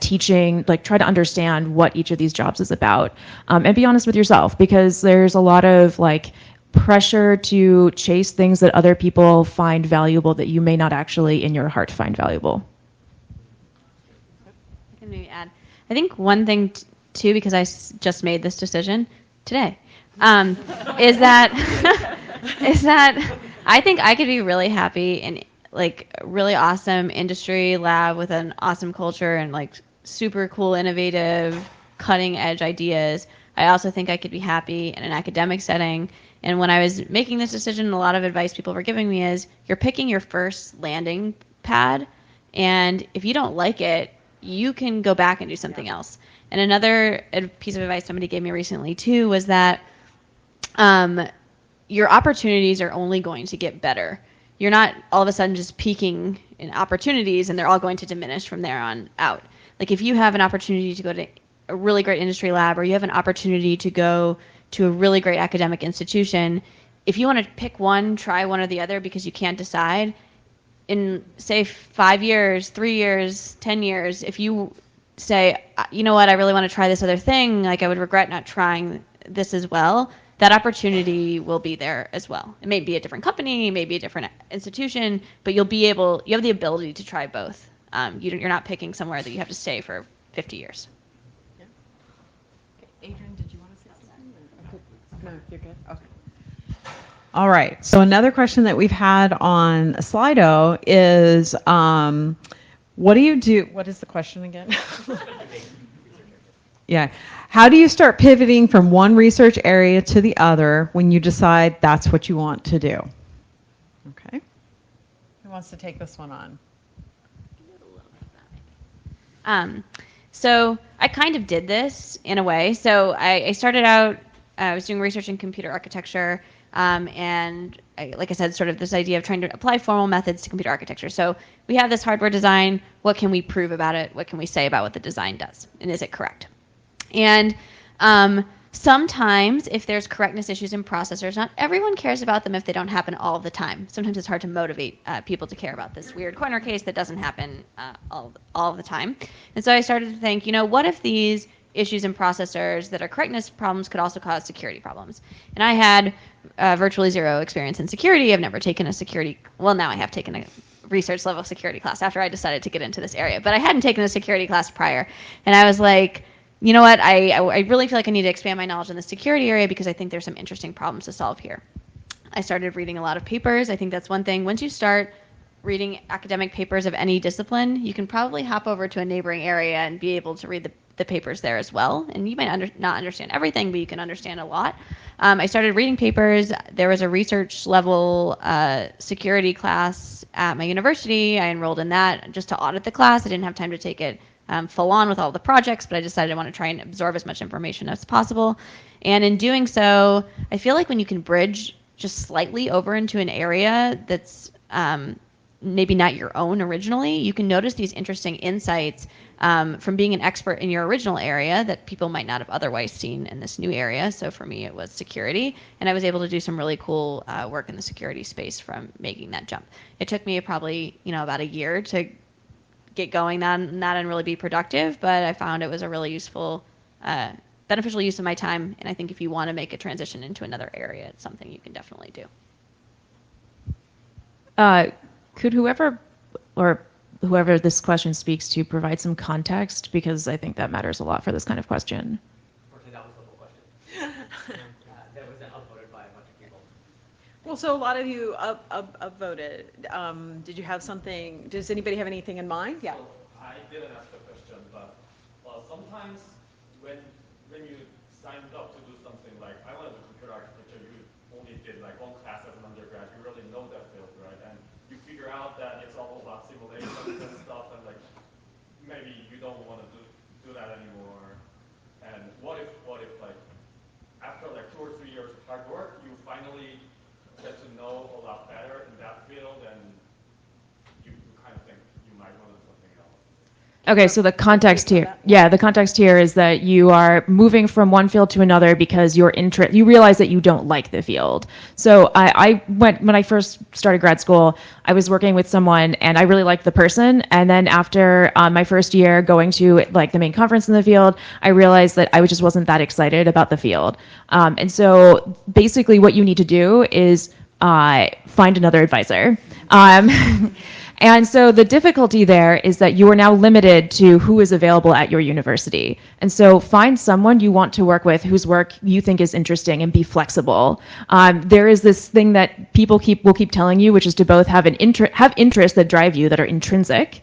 teaching, like try to understand what each of these jobs is about. And be honest with yourself, because there's a lot of like pressure to chase things that other people find valuable that you may not actually in your heart find valuable. I can maybe add. I think one thing too, because I just made this decision today, is that is that I think I could be really happy in like a really awesome industry lab with an awesome culture and like super cool, innovative, cutting edge ideas. I also think I could be happy in an academic setting. And when I was making this decision, a lot of advice people were giving me is you're picking your first landing pad, and if you don't like it, you can go back and do something else. And another piece of advice somebody gave me recently too was that your opportunities are only going to get better. You're not all of a sudden just peaking in opportunities and they're all going to diminish from there on out. Like if you have an opportunity to go to a really great industry lab, or you have an opportunity to go to a really great academic institution, if you want to pick one, try one or the other because you can't decide, in say 5 years, 3 years, 10 years, if you say, you know what, I really want to try this other thing, like I would regret not trying this as well, that opportunity will be there as well. It may be a different company, maybe a different institution, but you have the ability to try both. You're not picking somewhere that you have to stay for 50 years. Yeah. Okay. Adrian, did you want to say something? No, you're good. Okay. All right. So another question that we've had on Slido is, what do you do? What is the question again? Yeah. How do you start pivoting from one research area to the other when you decide that's what you want to do? Okay. Who wants to take this one on? So I kind of did this in a way. So I started out, I was doing research in computer architecture, and like I said, sort of this idea of trying to apply formal methods to computer architecture. So we have this hardware design. What can we prove about it? What can we say about what the design does? And is it correct? And sometimes if there's correctness issues in processors, not everyone cares about them if they don't happen all the time. Sometimes it's hard to motivate people to care about this weird corner case that doesn't happen all the time. And so I started to think, what if these issues in processors that are correctness problems could also cause security problems? And I had virtually zero experience in security. I've never taken a security, well, now I have taken a research level security class after I decided to get into this area, but I hadn't taken a security class prior. And I was like, you know what, I really feel like I need to expand my knowledge in the security area because I think there's some interesting problems to solve here. I started reading a lot of papers. I think that's one thing. Once you start reading academic papers of any discipline, you can probably hop over to a neighboring area and be able to read the papers there as well. And you might not understand everything, but you can understand a lot. I started reading papers. There was a research level security class at my university. I enrolled in that just to audit the class. I didn't have time to take it full on with all the projects, but I decided I want to try and absorb as much information as possible. And in doing so, I feel like when you can bridge just slightly over into an area that's maybe not your own originally, you can notice these interesting insights from being an expert in your original area that people might not have otherwise seen in this new area. So for me, it was security, and I was able to do some really cool work in the security space from making that jump. It took me probably about a year to get going on that and really be productive, but I found it was a really useful, beneficial use of my time. And I think if you want to make a transition into another area, it's something you can definitely do. Could whoever this question speaks to provide some context, because I think that matters a lot for this kind of question. Unfortunately, that was the whole question. That was then upvoted by a bunch of people. Well, so a lot of you upvoted. Did you have something? Does anybody have anything in mind? Yeah. So I didn't ask the question, but sometimes when you signed up to do something like I wanted to do computer architecture, you only did like one class as an undergrad. You really know that field, right? And you figure out that it's all about simulations and stuff, and like maybe you don't want to do that anymore. And what if like after like 2 or 3 years of hard work, you finally get to know a lot better in that field, and Okay, so the context here, the context here is that you are moving from one field to another because you realize that you don't like the field. So when I first started grad school, I was working with someone and I really liked the person. And then after my first year going to like the main conference in the field, I realized that I just wasn't that excited about the field. And so basically what you need to do is find another advisor. And so the difficulty there is that you are now limited to who is available at your university. And so find someone you want to work with whose work you think is interesting and be flexible. There is this thing that people will keep telling you, which is to both have have interests that drive you that are intrinsic,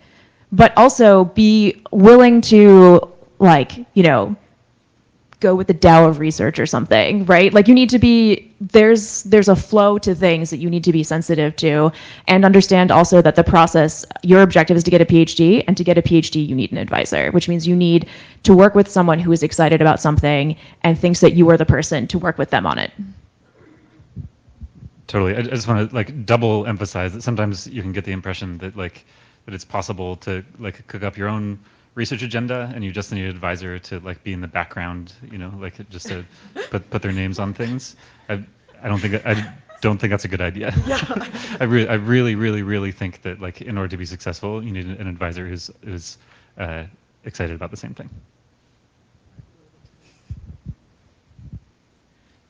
but also be willing to go with the Tao of research or something, right? Like you need to be, there's a flow to things that you need to be sensitive to and understand also that the process, your objective is to get a PhD, and to get a PhD, you need an advisor, which means you need to work with someone who is excited about something and thinks that you are the person to work with them on it. Totally. I just want to like double emphasize that sometimes you can get the impression that that it's possible to like cook up your own research agenda, and you just need an advisor to like be in the background, like just to put their names on things. I don't think that's a good idea. Yeah. I really think that like in order to be successful, you need an advisor who's excited about the same thing.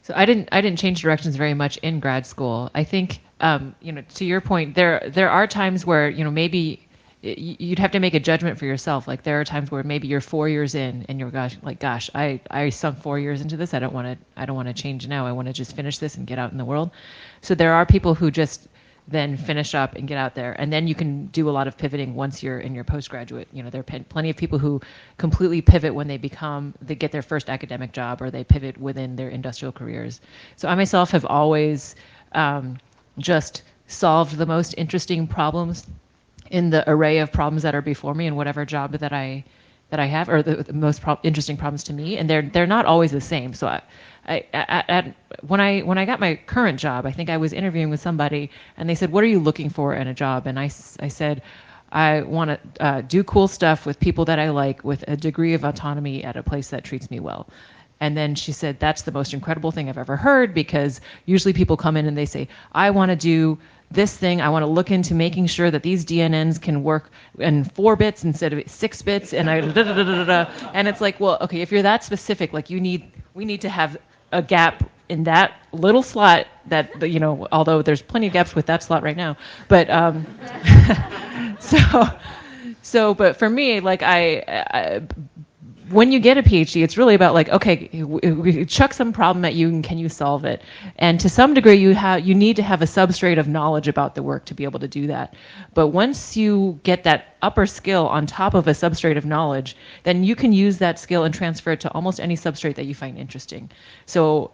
So I didn't change directions very much in grad school. I think to your point, there are times where maybe you'd have to make a judgment for yourself. Like there are times where maybe you're 4 years in and you're gosh, I sunk 4 years into this. I don't want to change now. I want to just finish this and get out in the world. So there are people who just then finish up and get out there, and then you can do a lot of pivoting once you're in your postgraduate. There are plenty of people who completely pivot when they get their first academic job, or they pivot within their industrial careers. So I myself have always just solved the most interesting problems in the array of problems that are before me in whatever job that I have, or the most interesting problems to me, and they're not always the same. So when I got my current job, I think I was interviewing with somebody, and they said, "What are you looking for in a job?" And I said, "I want to do cool stuff with people that I like, with a degree of autonomy at a place that treats me well." And then she said, "That's the most incredible thing I've ever heard, because usually people come in and they say, I want to do this thing. I want to look into making sure that these DNNs can work in 4 bits instead of 6 bits." And and it's like, well, okay, if you're that specific, like we need to have a gap in that little slot that, although there's plenty of gaps with that slot right now. But but for me, like when you get a PhD, it's really about like, okay, we chuck some problem at you, and can you solve it? And to some degree, you need to have a substrate of knowledge about the work to be able to do that. But once you get that upper skill on top of a substrate of knowledge, then you can use that skill and transfer it to almost any substrate that you find interesting. So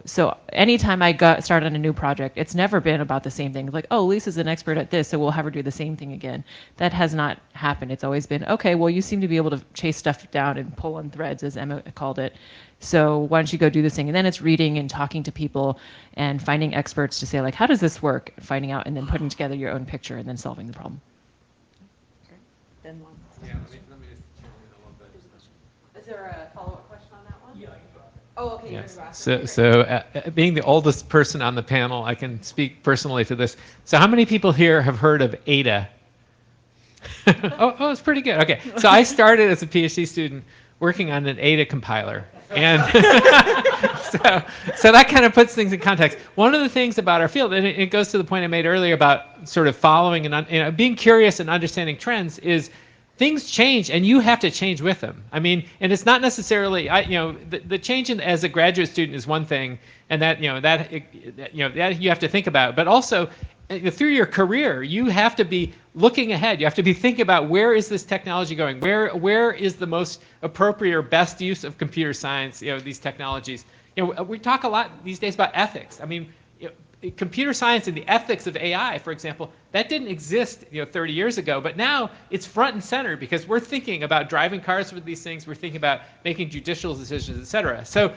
anytime I started on a new project, it's never been about the same thing. Like, oh, Lisa's an expert at this, so we'll have her do the same thing again. That has not happened. It's always been, okay, well, you seem to be able to chase stuff down and pull on threads, as Emma called it. So why don't you go do this thing? And then it's reading and talking to people and finding experts to say, like, how does this work? Finding out, and then putting together your own picture and then solving the problem. Yeah, let me just chime in a little bit. Is there a follow-up question on that one? Yeah, I can drop it. Oh, okay. Yes. So being the oldest person on the panel, I can speak personally to this. So how many people here have heard of Ada? oh, it's pretty good. Okay. So I started as a PhD student working on an Ada compiler. And so that kind of puts things in context. One of the things about our field, and it goes to the point I made earlier about sort of following and being curious and understanding trends, is things change and you have to change with them. I mean, and it's not necessarily, the change as a graduate student is one thing, and that you have to think about. But also, through your career, you have to be looking ahead. You have to be thinking about, where is this technology going? Where is the most appropriate or best use of computer science? These technologies. We talk a lot these days about ethics. I mean, computer science and the ethics of AI, for example, that didn't exist 30 years ago, but now it's front and center because we're thinking about driving cars with these things. We're thinking about making judicial decisions, et cetera. So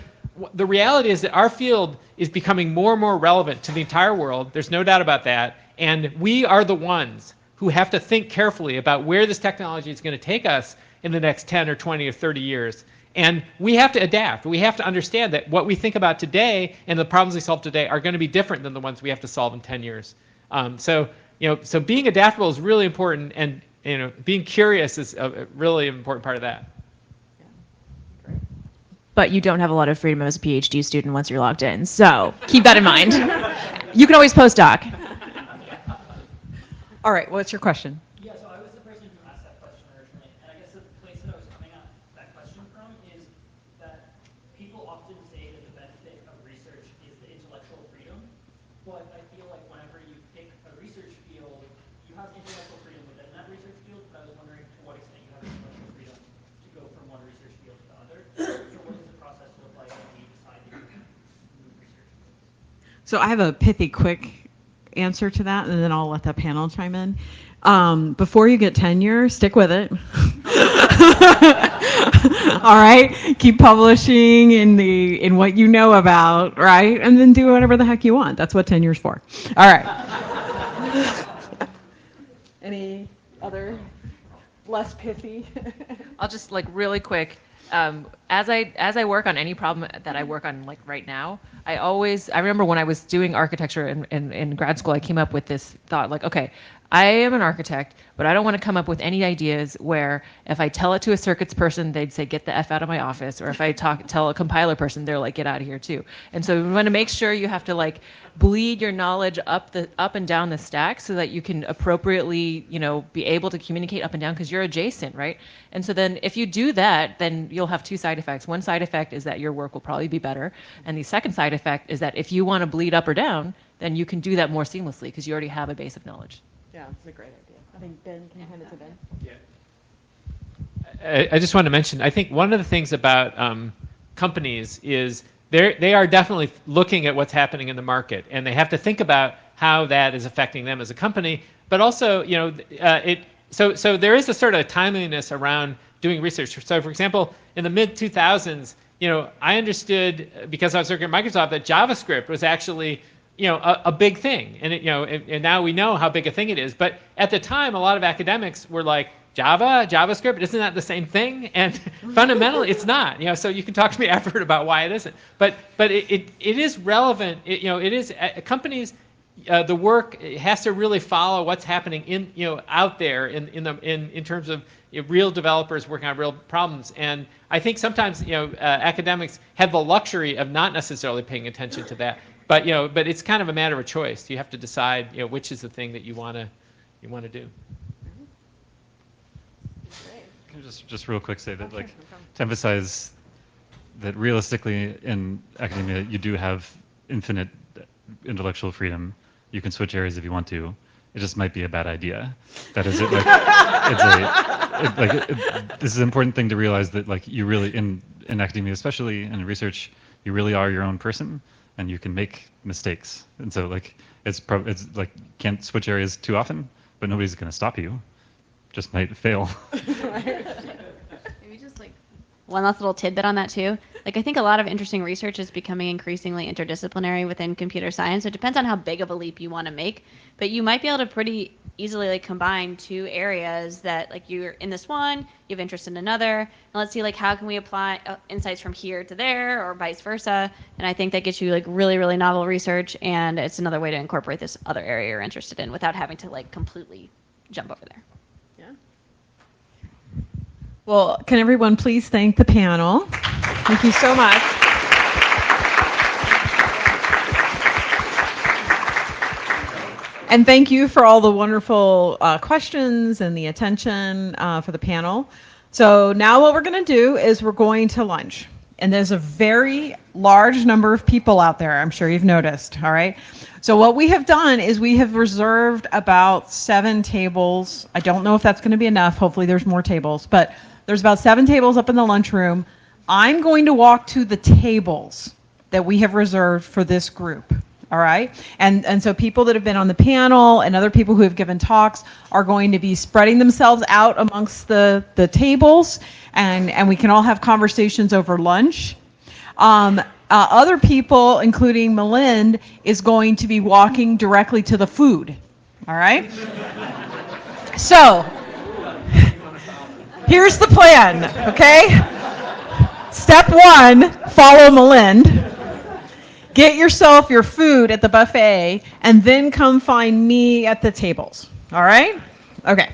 the reality is that our field is becoming more and more relevant to the entire world. There's no doubt about that. And we are the ones who have to think carefully about where this technology is going to take us in the next 10 or 20 or 30 years. And we have to adapt. We have to understand that what we think about today and the problems we solve today are going to be different than the ones we have to solve in 10 years. So being adaptable is really important, and being curious is a really important part of that. But you don't have a lot of freedom as a PhD student once you're logged in. So keep that in mind. You can always postdoc. All right, what's your question? Yeah, so I was the person who asked that question originally, and I guess the place that I was coming at that question from is that people often say that the benefit of research is the intellectual freedom, but I feel like whenever you pick a research field, you have intellectual freedom within that research field, but I was wondering to what extent you have intellectual freedom to go from one research field to the other. So what does the process look like when you decide that you move research fields? So I have a pithy, quick answer to that, and then I'll let the panel chime in. Before you get tenure, stick with it. All right, keep publishing in what you know about, right, and then do whatever the heck you want. That's what tenure's for. All right. Any other less pithy? I'll just really quick. As I work on any problem that I work on right now, I remember when I was doing architecture in grad school, I came up with this thought okay, I am an architect, but I don't want to come up with any ideas where if I tell it to a circuits person, they'd say, get the F out of my office. Or if I tell a compiler person, they're like, get out of here too. And so we want to make sure you have to bleed your knowledge up and down the stack so that you can appropriately, be able to communicate up and down because you're adjacent, right? And so then if you do that, then you'll have two side effects. One side effect is that your work will probably be better. And the second side effect is that if you want to bleed up or down, then you can do that more seamlessly because you already have a base of knowledge. Yeah, it's a great idea. I think Ben can hand it to Ben. Yeah. I just want to mention, I think one of the things about companies is they are definitely looking at what's happening in the market, and they have to think about how that is affecting them as a company. But also, so there is a sort of timeliness around doing research. So, for example, in the mid 2000s, I understood because I was working at Microsoft that JavaScript was actually a big thing, and and now we know how big a thing it is. But at the time, a lot of academics were like, JavaScript, isn't that the same thing? And fundamentally, it's not. So you can talk to me afterward about why it isn't. But it is relevant. It is companies. The work has to really follow what's happening out there in terms of real developers working on real problems. And I think sometimes academics have the luxury of not necessarily paying attention to that. But but it's kind of a matter of choice. You have to decide which is the thing that you want to do. Can I just real quick say that to emphasize that realistically in academia you do have infinite intellectual freedom. You can switch areas if you want to. It just might be a bad idea. That is it. This is an important thing to realize that you really in academia, especially in research, you really are your own person. And you can make mistakes, and so it's can't switch areas too often, but nobody's going to stop you. Just might fail. Maybe just one last little tidbit on that too. I think a lot of interesting research is becoming increasingly interdisciplinary within computer science. It depends on how big of a leap you want to make, but you might be able to pretty easily combine two areas that you're in this one, you have interest in another, and let's see how can we apply insights from here to there or vice versa. And I think that gets you really, really novel research, and it's another way to incorporate this other area you're interested in without having to completely jump over there. Yeah. Well, can everyone please thank the panel? Thank you so much. And thank you for all the wonderful questions and the attention for the panel. So now what we're going to do is we're going to lunch. And there's a very large number of people out there, I'm sure you've noticed, all right? So what we have done is we have reserved about 7 tables. I don't know if that's going to be enough. Hopefully there's more tables. But there's about 7 tables up in the lunchroom. I'm going to walk to the tables that we have reserved for this group. All right. And so people that have been on the panel and other people who have given talks are going to be spreading themselves out amongst the tables, and we can all have conversations over lunch. Other people, including Malind, is going to be walking directly to the food. All right. So Here's the plan, okay? Step 1, follow Malind. Get yourself your food at the buffet, and then come find me at the tables. All right? Okay.